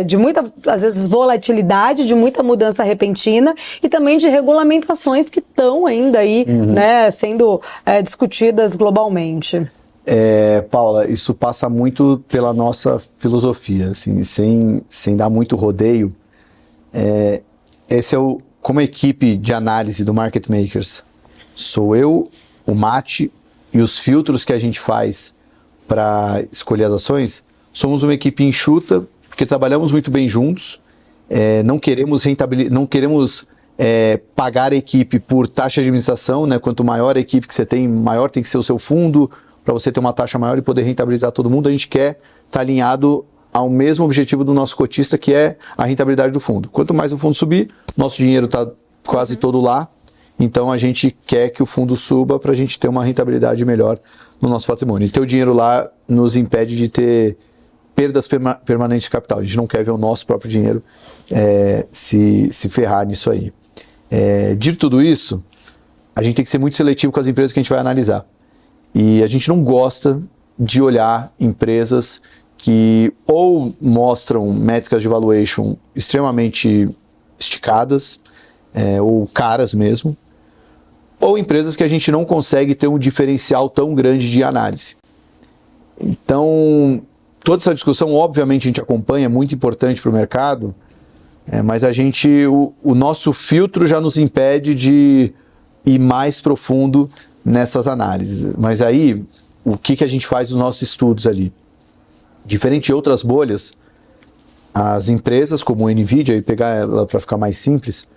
De muita, às vezes, volatilidade, de muita mudança repentina e também de regulamentações que estão ainda aí, né, sendo discutidas globalmente. Paula, isso passa muito pela nossa filosofia, assim, sem dar muito rodeio. Esse é como a equipe de análise do Market Makers. Sou eu, o Mate e os filtros que a gente faz para escolher as ações. Somos uma equipe enxuta, porque trabalhamos muito bem juntos, não queremos pagar a equipe por taxa de administração, né? Quanto maior a equipe que você tem, maior tem que ser o seu fundo, para você ter uma taxa maior e poder rentabilizar todo mundo. A gente quer estar alinhado ao mesmo objetivo do nosso cotista, que é a rentabilidade do fundo. Quanto mais o fundo subir, nosso dinheiro está quase todo lá, então a gente quer que o fundo suba para a gente ter uma rentabilidade melhor no nosso patrimônio. E ter o dinheiro lá nos impede de ter perdas permanentes de capital. A gente não quer ver o nosso próprio dinheiro se ferrar nisso aí. Dito tudo isso, a gente tem que ser muito seletivo com as empresas que a gente vai analisar. E a gente não gosta de olhar empresas que ou mostram métricas de valuation extremamente esticadas, ou caras mesmo, ou empresas que a gente não consegue ter um diferencial tão grande de análise. Então, toda essa discussão, obviamente, a gente acompanha, é muito importante para o mercado, mas o nosso filtro já nos impede de ir mais profundo nessas análises. Mas aí, o que a gente faz nos nossos estudos ali? Diferente de outras bolhas, as empresas como a NVIDIA, e pegar ela para ficar mais simples,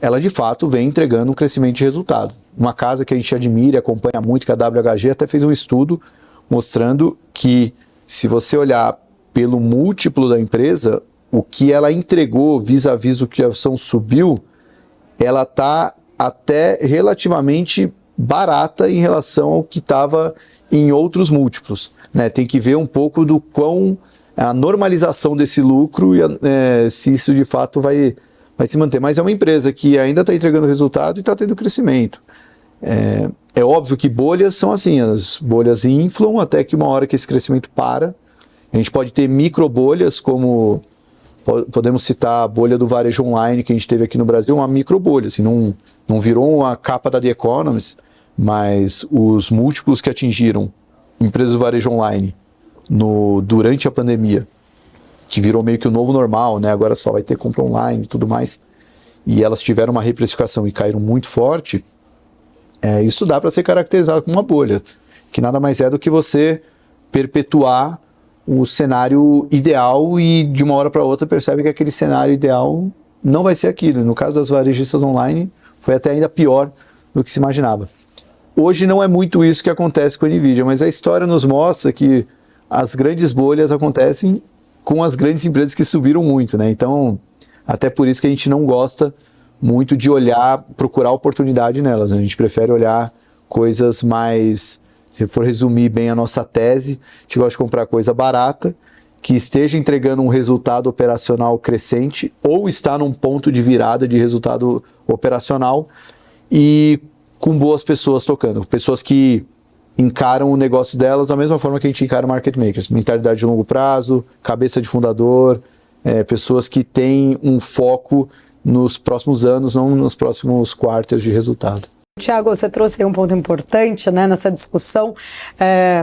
ela de fato vem entregando um crescimento de resultado. Uma casa que a gente admira e acompanha muito, que é a WHG, até fez um estudo mostrando que, se você olhar pelo múltiplo da empresa, o que ela entregou vis-à-vis o que a ação subiu, ela está até relativamente barata em relação ao que estava em outros múltiplos, né? Tem que ver um pouco do quão a normalização desse lucro e se isso de fato vai se manter. Mas é uma empresa que ainda está entregando resultado e está tendo crescimento. É óbvio que bolhas são assim, as bolhas inflam até que uma hora que esse crescimento para. A gente pode ter micro bolhas, como podemos citar a bolha do varejo online que a gente teve aqui no Brasil, uma micro bolha, assim, não virou uma capa da The Economist, mas os múltiplos que atingiram empresas do varejo online durante a pandemia, que virou meio que o novo normal, né? Agora só vai ter compra online e tudo mais, e elas tiveram uma reprecificação e caíram muito forte, isso dá para ser caracterizado como uma bolha, que nada mais é do que você perpetuar o cenário ideal e de uma hora para outra percebe que aquele cenário ideal não vai ser aquilo. No caso das varejistas online, foi até ainda pior do que se imaginava. Hoje não é muito isso que acontece com a NVIDIA, mas a história nos mostra que as grandes bolhas acontecem com as grandes empresas que subiram muito, né? Então, até por isso que a gente não gosta muito de procurar oportunidade nelas, né? A gente prefere olhar coisas mais, se for resumir bem a nossa tese, a gente gosta de comprar coisa barata, que esteja entregando um resultado operacional crescente ou está num ponto de virada de resultado operacional e com boas pessoas tocando, pessoas que encaram o negócio delas da mesma forma que a gente encara market makers, mentalidade de longo prazo, cabeça de fundador, pessoas que têm um foco nos próximos anos, não nos próximos quartos de resultado. Tiago, você trouxe aí um ponto importante, né, nessa discussão,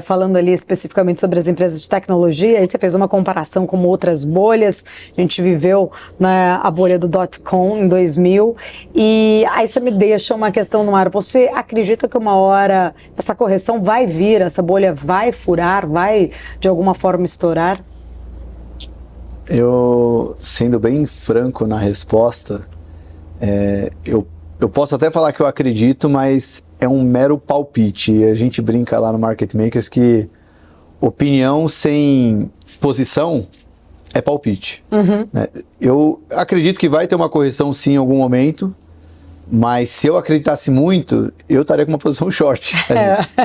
falando ali especificamente sobre as empresas de tecnologia, aí você fez uma comparação com outras bolhas, a gente viveu, né, a bolha do .com em 2000, e aí você me deixa uma questão no ar, você acredita que uma hora essa correção vai vir, essa bolha vai furar, vai de alguma forma estourar? Eu, sendo bem franco na resposta, eu posso até falar que eu acredito, mas é um mero palpite. E a gente brinca lá no Market Makers que opinião sem posição é palpite. Uhum. Eu acredito que vai ter uma correção sim em algum momento, mas se eu acreditasse muito, eu estaria com uma posição short.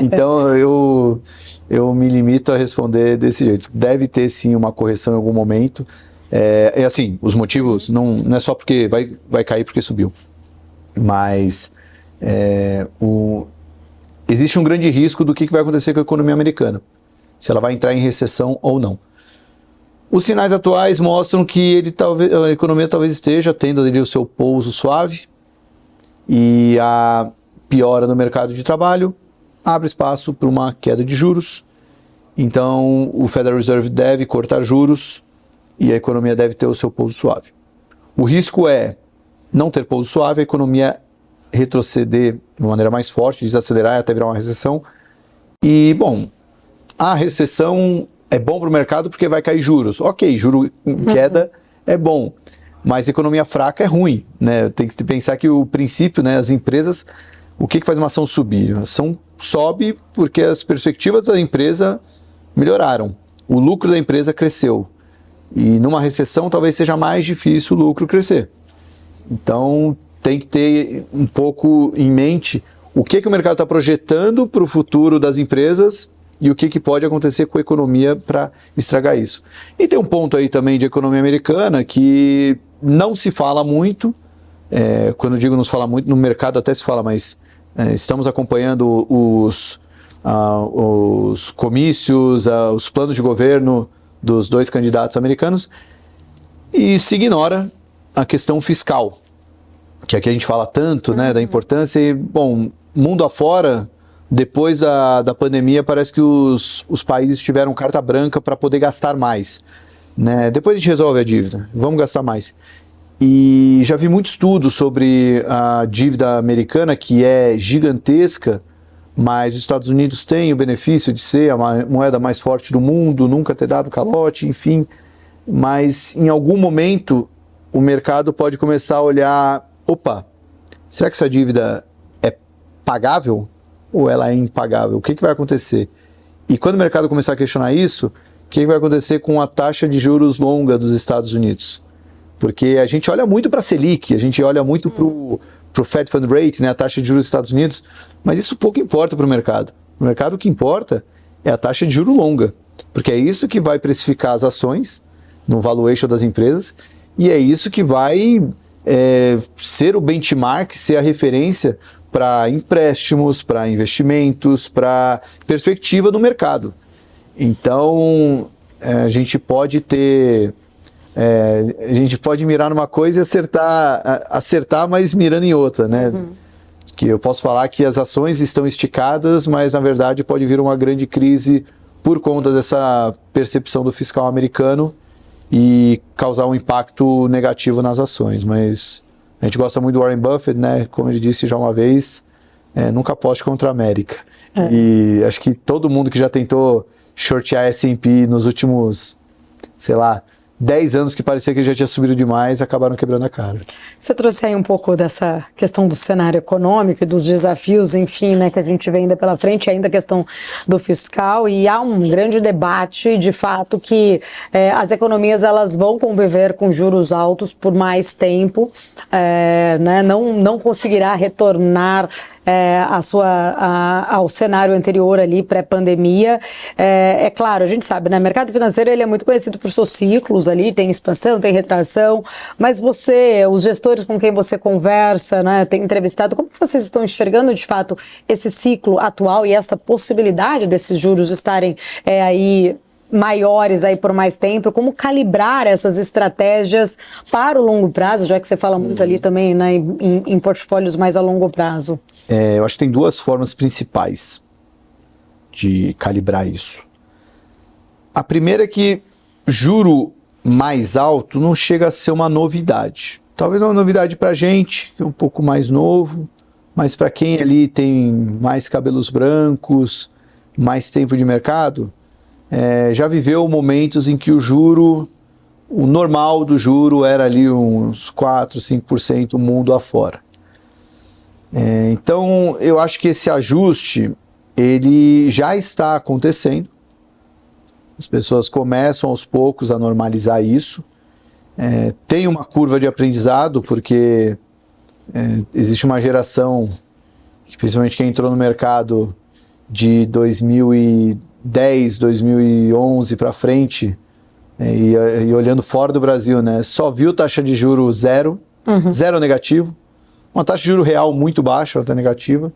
Então eu me limito a responder desse jeito. Deve ter sim uma correção em algum momento. Assim, os motivos não é só porque vai cair porque subiu. Mas existe um grande risco do que vai acontecer com a economia americana, se ela vai entrar em recessão ou não. Os sinais atuais mostram que a economia talvez esteja tendo ali o seu pouso suave, e a piora no mercado de trabalho abre espaço para uma queda de juros. Então o Federal Reserve deve cortar juros e a economia deve ter o seu pouso suave. O risco é não ter pouso suave, a economia retroceder de uma maneira mais forte, desacelerar e até virar uma recessão. E, bom, a recessão é bom para o mercado porque vai cair juros. Ok, juro em queda é bom, mas economia fraca é ruim, né? Tem que pensar que o princípio, né, as empresas, o que faz uma ação subir? A ação sobe porque as perspectivas da empresa melhoraram, o lucro da empresa cresceu. E numa recessão talvez seja mais difícil o lucro crescer. Então, tem que ter um pouco em mente o que o mercado está projetando para o futuro das empresas e o que pode acontecer com a economia para estragar isso. E tem um ponto aí também de economia americana que não se fala muito, quando eu digo não se fala muito, no mercado até se fala, mas estamos acompanhando os comícios, os planos de governo dos 2 candidatos americanos, e se ignora a questão fiscal, que aqui a gente fala tanto, né, da importância. E, bom, mundo afora, depois da pandemia, parece que os países tiveram carta branca para poder gastar mais, né? Depois a gente resolve a dívida, vamos gastar mais. E já vi muito estudo sobre a dívida americana, que é gigantesca, mas os Estados Unidos têm o benefício de ser a moeda mais forte do mundo, nunca ter dado calote, enfim. Mas em algum momento o mercado pode começar a olhar, opa, será que essa dívida é pagável ou ela é impagável? O que vai acontecer? E quando o mercado começar a questionar isso, o que vai acontecer com a taxa de juros longa dos Estados Unidos? Porque a gente olha muito para a Selic, a gente olha muito para o Fed Fund Rate, né, a taxa de juros dos Estados Unidos, mas isso pouco importa para o mercado. O mercado, o que importa é a taxa de juros longa, porque é isso que vai precificar as ações no valuation das empresas, e é isso que vai ser o benchmark, ser a referência para empréstimos, para investimentos, para perspectiva do mercado. Então, a gente pode ter... a gente pode mirar numa coisa e acertar, mas mirando em outra, né? Que eu posso falar que as ações estão esticadas, mas na verdade pode vir uma grande crise por conta dessa percepção do fiscal americano e causar um impacto negativo nas ações. Mas a gente gosta muito do Warren Buffett, né? Como ele disse já uma vez, nunca aposte contra a América. E acho que todo mundo que já tentou shortear S&P nos últimos, sei lá, 10 anos que parecia que já tinha subido demais, acabaram quebrando a cara. Você trouxe aí um pouco dessa questão do cenário econômico e dos desafios, enfim, né, que a gente vê ainda pela frente, ainda a questão do fiscal, e há um grande debate, de fato, que as economias elas vão conviver com juros altos por mais tempo, né, não conseguirá retornar ao cenário anterior ali, pré-pandemia. É claro, a gente sabe, né? O mercado financeiro ele é muito conhecido por seus ciclos ali, tem expansão, tem retração, mas os gestores com quem você conversa, né, tem entrevistado, como vocês estão enxergando de fato esse ciclo atual e essa possibilidade desses juros estarem aí maiores aí por mais tempo? Como calibrar essas estratégias para o longo prazo, já que você fala muito ali também, né, em portfólios mais a longo prazo? Eu acho que tem 2 formas principais de calibrar isso. A primeira é que juro mais alto não chega a ser uma novidade. Talvez uma novidade para a gente, que é um pouco mais novo, mas para quem ali tem mais cabelos brancos, mais tempo de mercado, já viveu momentos em que o normal do juro era ali uns 4, 5% mundo afora. Então, eu acho que esse ajuste, ele já está acontecendo. As pessoas começam aos poucos a normalizar isso. Tem uma curva de aprendizado, porque existe uma geração, principalmente quem entrou no mercado de 2010, 2011 para frente, e olhando fora do Brasil, né, só viu taxa de juros zero negativo, uma taxa de juros real muito baixa, até negativa,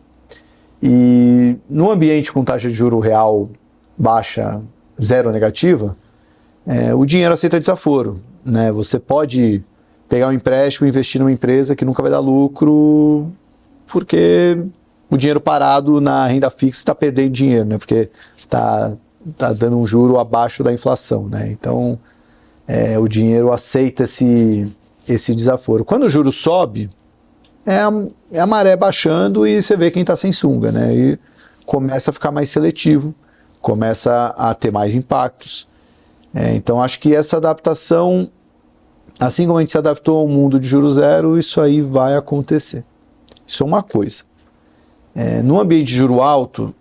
e no ambiente com taxa de juros real baixa, zero negativa, o dinheiro aceita desaforo, né? Você pode pegar um empréstimo e investir numa empresa que nunca vai dar lucro, porque o dinheiro parado na renda fixa está perdendo dinheiro, né? Porque está dando um juro abaixo da inflação, né? Então, o dinheiro aceita esse desaforo. Quando o juro sobe, é a maré baixando e você vê quem está sem sunga, né? E começa a ficar mais seletivo, começa a ter mais impactos. Então, acho que essa adaptação, assim como a gente se adaptou ao mundo de juros zero, isso aí vai acontecer. Isso é uma coisa. No ambiente de juro alto,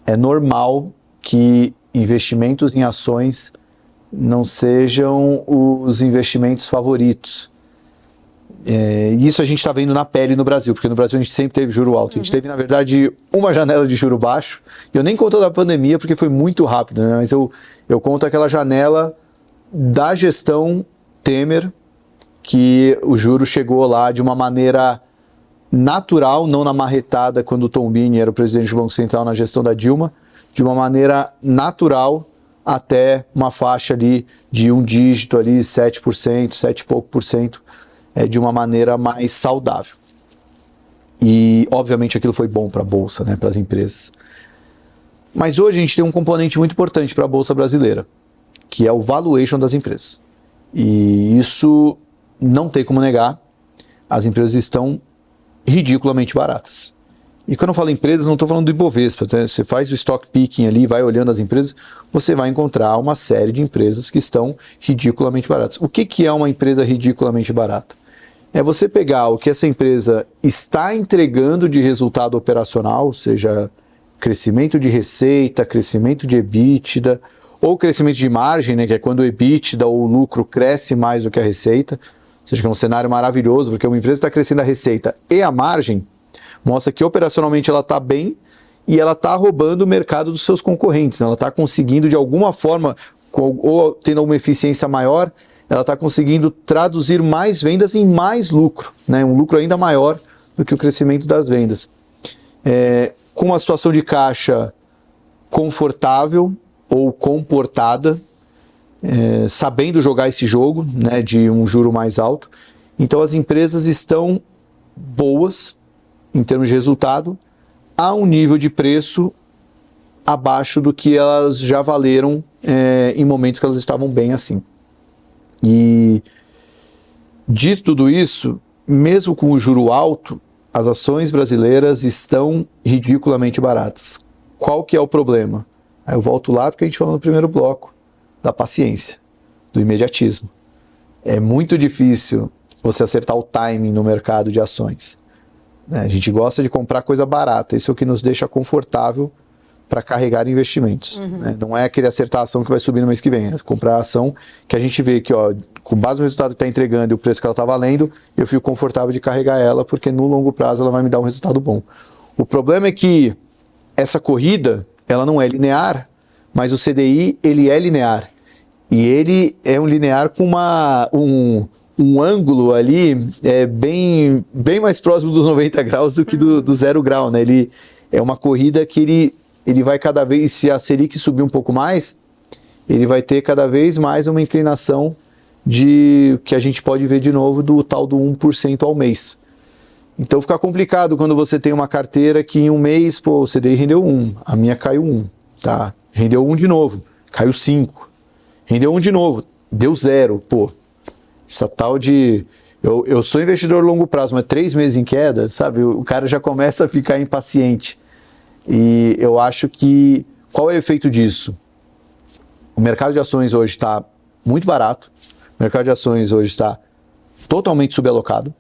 é normal que investimentos em ações não sejam os investimentos favoritos. Isso a gente está vendo na pele no Brasil, porque no Brasil a gente sempre teve juro alto. A gente teve, na verdade, uma janela de juro baixo. Eu nem conto da pandemia, porque foi muito rápido, né? Mas eu conto aquela janela da gestão Temer, que o juro chegou lá de uma maneira natural, não na marretada quando o Tombini era o presidente do Banco Central na gestão da Dilma, de uma maneira natural até uma faixa ali de um dígito ali, 7%, 7 e pouco por cento, de uma maneira mais saudável. E, obviamente, aquilo foi bom para a Bolsa, né, para as empresas. Mas hoje a gente tem um componente muito importante para a Bolsa brasileira, que é o valuation das empresas. E isso não tem como negar, as empresas estão ridiculamente baratas. E quando eu falo empresas, não estou falando do Ibovespa, tá? Você faz o stock picking ali, vai olhando as empresas, você vai encontrar uma série de empresas que estão ridiculamente baratas. O que é uma empresa ridiculamente barata? É você pegar o que essa empresa está entregando de resultado operacional, seja crescimento de receita, crescimento de EBITDA, ou crescimento de margem, né, que é quando o EBITDA ou o lucro cresce mais do que a receita, ou seja, que é um cenário maravilhoso, porque uma empresa está crescendo a receita e a margem, mostra que operacionalmente ela está bem e ela está roubando o mercado dos seus concorrentes, né? Ela está conseguindo de alguma forma, ou tendo uma eficiência maior, ela está conseguindo traduzir mais vendas em mais lucro, né? Um lucro ainda maior do que o crescimento das vendas. Com uma situação de caixa confortável ou comportada, sabendo jogar esse jogo, né, de um juro mais alto. Então as empresas estão boas em termos de resultado, a um nível de preço abaixo do que elas já valeram em momentos que elas estavam bem assim. E dito tudo isso, mesmo com o juro alto, as ações brasileiras estão ridiculamente baratas. Qual que é o problema? Aí eu volto lá porque a gente falou no primeiro bloco, da paciência, do imediatismo. É muito difícil você acertar o timing no mercado de ações. A gente gosta de comprar coisa barata, isso é o que nos deixa confortável para carregar investimentos. Né? Não é querer acertar a ação que vai subir no mês que vem, é comprar a ação que a gente vê que, ó, com base no resultado que está entregando e o preço que ela está valendo, eu fico confortável de carregar ela, porque no longo prazo ela vai me dar um resultado bom. O problema é que essa corrida, ela não é linear, mas o CDI, ele é linear. E ele é um linear com um ângulo ali bem mais próximo dos 90 graus do que do 0 grau, né? Ele é uma corrida que ele vai cada vez, se a Selic subir um pouco mais, ele vai ter cada vez mais uma inclinação de que a gente pode ver de novo do tal do 1% ao mês. Então fica complicado quando você tem uma carteira que em um mês, pô, o CDI rendeu 1, a minha caiu 1, tá? Rendeu 1 de novo, caiu 5, rendeu 1 de novo, deu 0, pô. Essa tal de... Eu sou investidor a longo prazo, mas 3 meses em queda, sabe? O cara já começa a ficar impaciente. E eu acho que... Qual é o efeito disso? O mercado de ações hoje está muito barato. O mercado de ações hoje está totalmente subalocado.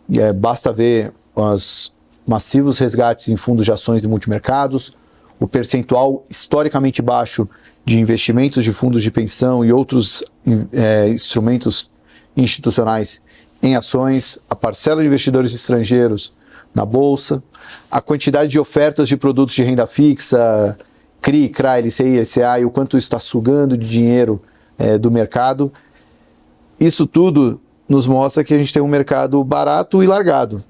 E basta ver os massivos resgates em fundos de ações de multimercados, o percentual historicamente baixo de investimentos de fundos de pensão e outros instrumentos institucionais em ações, a parcela de investidores estrangeiros na Bolsa, a quantidade de ofertas de produtos de renda fixa, CRI, CRA, LCI, LCA, e o quanto isso está sugando de dinheiro do mercado. Isso tudo nos mostra que a gente tem um mercado barato e largado.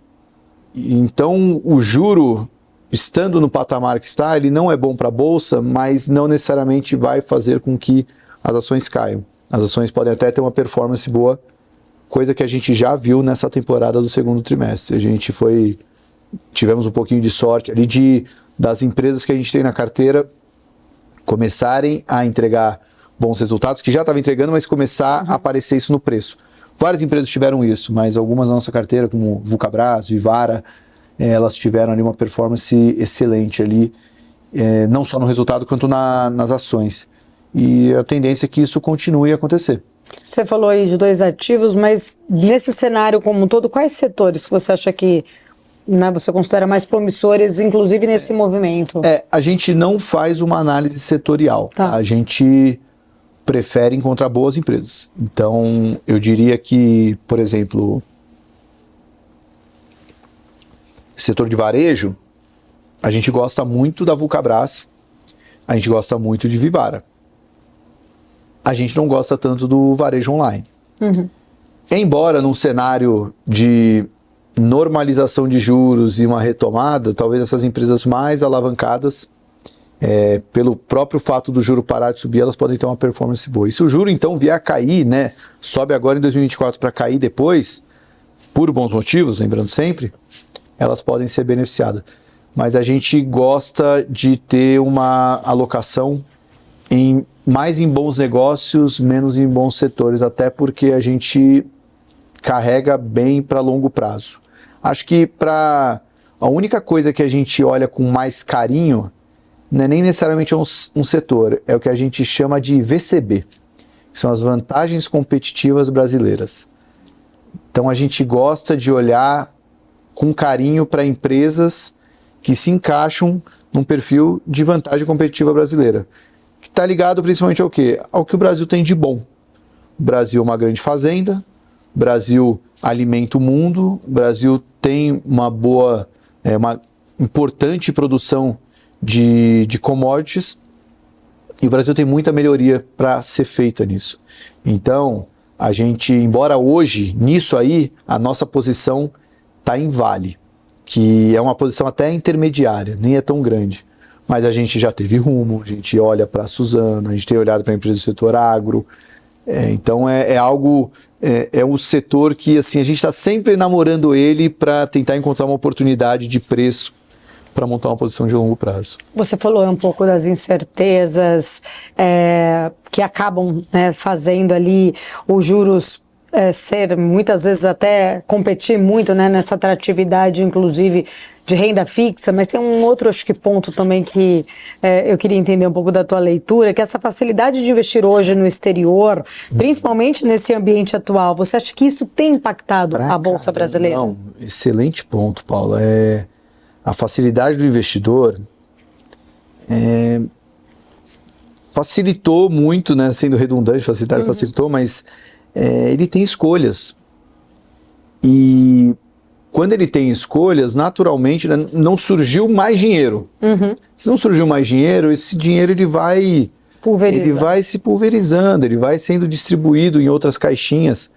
Então, o juro, estando no patamar que está, ele não é bom para a Bolsa, mas não necessariamente vai fazer com que as ações caiam. As ações podem até ter uma performance boa, coisa que a gente já viu nessa temporada do segundo trimestre. Tivemos um pouquinho de sorte ali das empresas que a gente tem na carteira começarem a entregar bons resultados, que já estavam entregando, mas começar a aparecer isso no preço. Várias empresas tiveram isso, mas algumas na nossa carteira, como Vulcabras, Vivara, elas tiveram ali uma performance excelente ali, não só no resultado quanto nas ações. E a tendência é que isso continue a acontecer. Você falou aí de 2 ativos, mas nesse cenário como um todo, quais setores você acha que, né, você considera mais promissores, inclusive nesse movimento? A gente não faz uma análise setorial. Tá. A gente prefere encontrar boas empresas. Então, eu diria que, por exemplo, setor de varejo, a gente gosta muito da Vulcabras, a gente gosta muito de Vivara. A gente não gosta tanto do varejo online. Embora num cenário de normalização de juros e uma retomada, talvez essas empresas mais alavancadas, pelo próprio fato do juro parar de subir, elas podem ter uma performance boa. E se o juro então vier a cair, né, sobe agora em 2024 para cair depois, por bons motivos, lembrando sempre, elas podem ser beneficiadas. Mas a gente gosta de ter uma alocação mais em bons negócios, menos em bons setores, até porque a gente carrega bem para longo prazo. Acho que a única coisa que a gente olha com mais carinho não é nem necessariamente um setor, é o que a gente chama de VCB, que são as vantagens competitivas brasileiras. Então a gente gosta de olhar com carinho para empresas que se encaixam num perfil de vantagem competitiva brasileira, que está ligado principalmente ao quê? Ao que o Brasil tem de bom. O Brasil é uma grande fazenda, o Brasil alimenta o mundo, o Brasil tem uma importante produção de commodities, e o Brasil tem muita melhoria para ser feita nisso. Então, a gente, embora hoje, nisso aí, a nossa posição está em Vale, que é uma posição até intermediária, nem é tão grande, mas a gente já teve Rumo, a gente olha para a Suzano, a gente tem olhado para empresas do setor agro, então é algo, um setor que assim, a gente está sempre namorando ele para tentar encontrar uma oportunidade de preço para montar uma posição de longo prazo. Você falou um pouco das incertezas que acabam, né, fazendo ali os juros ser, muitas vezes até competir muito, né, nessa atratividade, inclusive, de renda fixa, mas tem um outro, acho que, ponto também que eu queria entender um pouco da tua leitura, que é essa facilidade de investir hoje no exterior, principalmente nesse ambiente atual. Você acha que isso tem impactado a Bolsa brasileira? Não, excelente ponto, Paula. A facilidade do investidor facilitou muito, né, sendo redundante, facilitou, mas ele tem escolhas. E quando ele tem escolhas, naturalmente, né, não surgiu mais dinheiro. Se não surgiu mais dinheiro, esse dinheiro ele vai se pulverizando, ele vai sendo distribuído em outras caixinhas.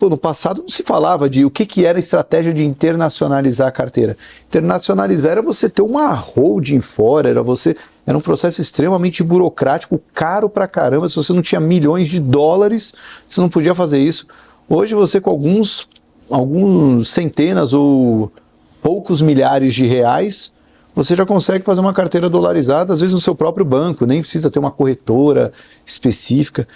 No passado não se falava de o que era a estratégia de internacionalizar a carteira. Internacionalizar era você ter uma holding fora, era um processo extremamente burocrático, caro pra caramba. Se você não tinha milhões de dólares, você não podia fazer isso. Hoje você, com alguns centenas ou poucos milhares de reais, você já consegue fazer uma carteira dolarizada, às vezes no seu próprio banco, nem precisa ter uma corretora específica.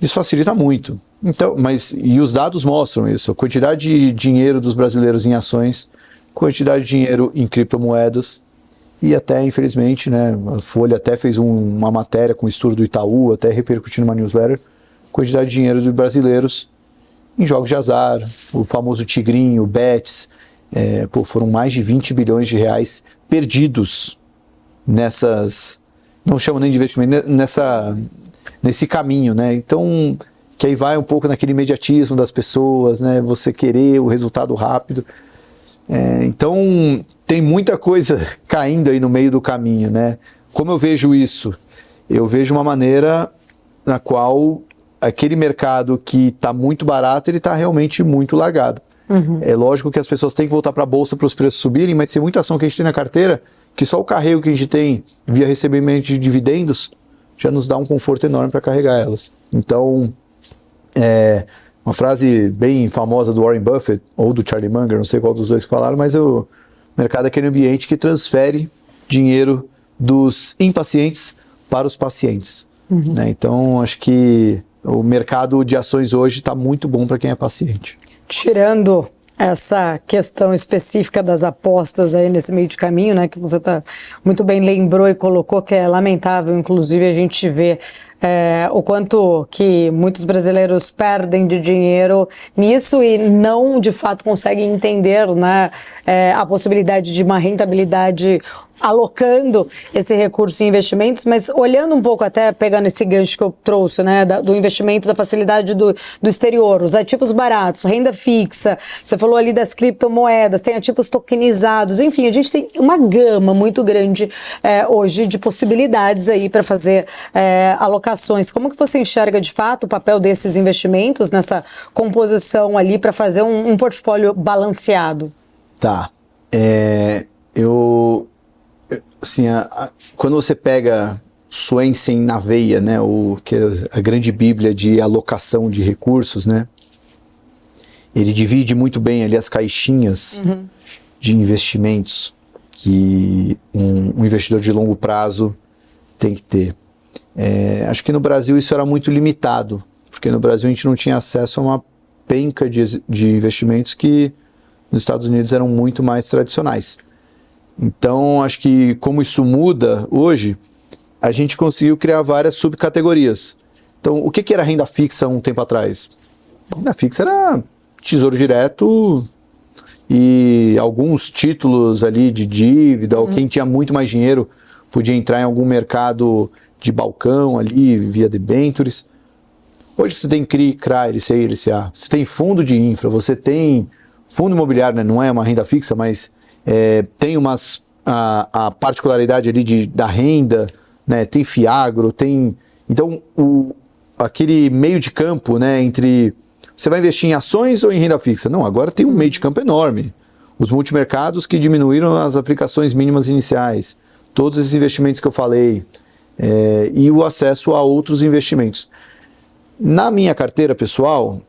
Isso facilita muito. Então, e os dados mostram isso, a quantidade de dinheiro dos brasileiros em ações, quantidade de dinheiro em criptomoedas, e até, infelizmente, né, a Folha até fez uma matéria com o estudo do Itaú, até repercutindo uma newsletter, quantidade de dinheiro dos brasileiros em jogos de azar, o famoso tigrinho, bets, foram mais de 20 bilhões de reais perdidos nessas, não chamo nem de investimento, nesse caminho, né? Então, que aí vai um pouco naquele imediatismo das pessoas, né? Você querer o resultado rápido. Então, tem muita coisa caindo aí no meio do caminho, né? Como eu vejo isso? Eu vejo uma maneira na qual aquele mercado que está muito barato, ele está realmente muito largado. É lógico que as pessoas têm que voltar para a bolsa para os preços subirem, mas tem muita ação que a gente tem na carteira que só o carrego que a gente tem via recebimento de dividendos já nos dá um conforto enorme para carregar elas. Então, uma frase bem famosa do Warren Buffett ou do Charlie Munger, não sei qual dos dois que falaram, mas o mercado é aquele ambiente que transfere dinheiro dos impacientes para os pacientes. Né? Então, acho que o mercado de ações hoje está muito bom para quem é paciente. Tirando essa questão específica das apostas aí nesse meio de caminho, né, que você muito bem lembrou e colocou, que é lamentável, inclusive, a gente vê o quanto que muitos brasileiros perdem de dinheiro nisso e não, de fato, conseguem entender, né, a possibilidade de uma rentabilidade alocando esse recurso em investimentos, mas olhando um pouco, até pegando esse gancho que eu trouxe, né, do investimento, da facilidade do exterior, os ativos baratos, renda fixa, você falou ali das criptomoedas, tem ativos tokenizados, enfim, a gente tem uma gama muito grande hoje de possibilidades aí para fazer alocação alocações. Como que você enxerga de fato o papel desses investimentos nessa composição ali para fazer um portfólio balanceado? Tá. Assim, quando você pega Swensen na veia, né, que é a grande bíblia de alocação de recursos, né, ele divide muito bem ali as caixinhas de investimentos que um investidor de longo prazo tem que ter. Acho que no Brasil isso era muito limitado, porque no Brasil a gente não tinha acesso a uma penca de investimentos que nos Estados Unidos eram muito mais tradicionais. Então, acho que como isso muda hoje, a gente conseguiu criar várias subcategorias. Então, o que era renda fixa um tempo atrás? Renda fixa era tesouro direto e alguns títulos ali de dívida, ou quem tinha muito mais dinheiro podia entrar em algum mercado de balcão ali, via debentures. Hoje você tem CRI, CRA, LCI, LCA, você tem fundo de infra, você tem fundo imobiliário, né? Não é uma renda fixa, mas tem a particularidade ali da renda, né? Tem Fiagro, tem... Então, aquele meio de campo, né, entre... Você vai investir em ações ou em renda fixa? Não, agora tem um meio de campo enorme. Os multimercados que diminuíram as aplicações mínimas iniciais, todos esses investimentos que eu falei, e o acesso a outros investimentos. Na minha carteira pessoal,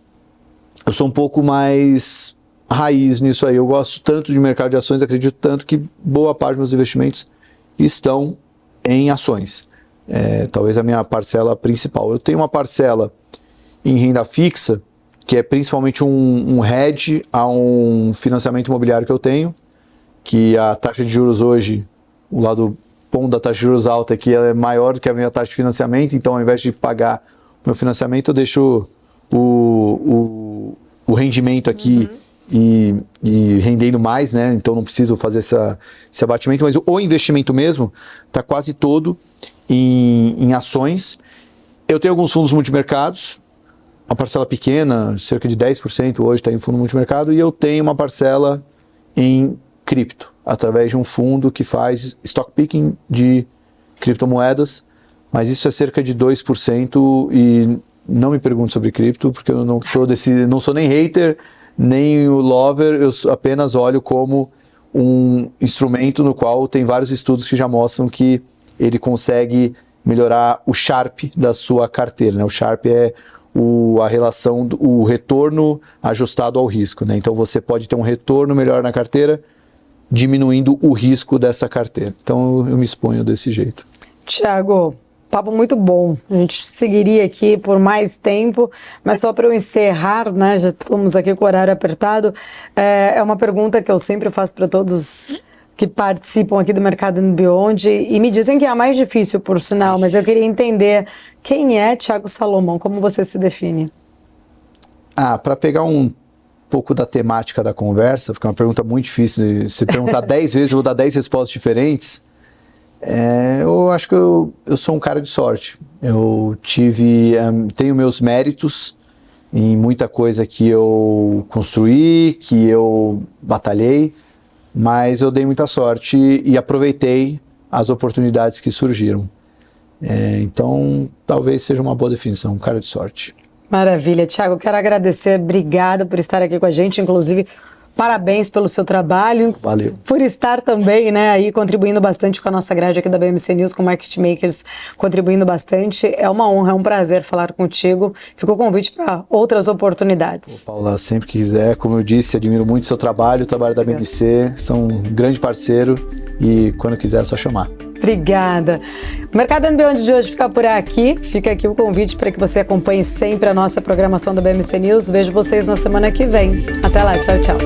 eu sou um pouco mais raiz nisso aí. Eu gosto tanto de mercado de ações, acredito tanto que boa parte dos meus investimentos estão em ações. Talvez a minha parcela principal. Eu tenho uma parcela em renda fixa, que é principalmente um hedge a um financiamento imobiliário que eu tenho, que a taxa de juros hoje, o lado bom da taxa de juros alta é que ela é maior do que a minha taxa de financiamento, então ao invés de pagar o meu financiamento, eu deixo o rendimento aqui e rendendo mais, né? Então não preciso fazer esse abatimento, mas o investimento mesmo está quase todo em ações. Eu tenho alguns fundos multimercados, uma parcela pequena, cerca de 10% hoje está em fundo multimercado, e eu tenho uma parcela em cripto, através de um fundo que faz stock picking de criptomoedas, mas isso é cerca de 2%, e não me pergunte sobre cripto, porque eu não sou nem hater, nem o lover, eu apenas olho como um instrumento no qual tem vários estudos que já mostram que ele consegue melhorar o Sharpe da sua carteira, né? O Sharpe é a relação, o retorno ajustado ao risco, né? Então você pode ter um retorno melhor na carteira, diminuindo o risco dessa carteira. Então eu me exponho desse jeito. Thiago, papo muito bom. A gente seguiria aqui por mais tempo, mas só para eu encerrar, né? Já estamos aqui com o horário apertado. É uma pergunta que eu sempre faço para todos que participam aqui do Mercado and Beyond, e me dizem que é a mais difícil, por sinal, mas eu queria entender quem é Thiago Salomão, como você se define? Para pegar um pouco da temática da conversa, porque é uma pergunta muito difícil, se perguntar 10 vezes eu vou dar 10 respostas diferentes, eu acho que eu sou um cara de sorte. Eu tenho meus méritos em muita coisa que eu construí, que eu batalhei, mas eu dei muita sorte e aproveitei as oportunidades que surgiram. Então, talvez seja uma boa definição, um cara de sorte. Maravilha. Thiago, quero agradecer, obrigada por estar aqui com a gente, inclusive parabéns pelo seu trabalho. Valeu. Por estar também, né, aí contribuindo bastante com a nossa grade aqui da BMC News, com Market Makers, contribuindo bastante. É uma honra, é um prazer falar contigo. Fica o convite para outras oportunidades. Paula, sempre que quiser, como eu disse, admiro muito o seu trabalho, o trabalho da BMC, são um grande parceiro e quando quiser é só chamar. Obrigada. O Mercado and Beyond de hoje fica por aqui. Fica aqui o convite para que você acompanhe sempre a nossa programação do BMC News. Vejo vocês na semana que vem. Até lá, tchau, tchau.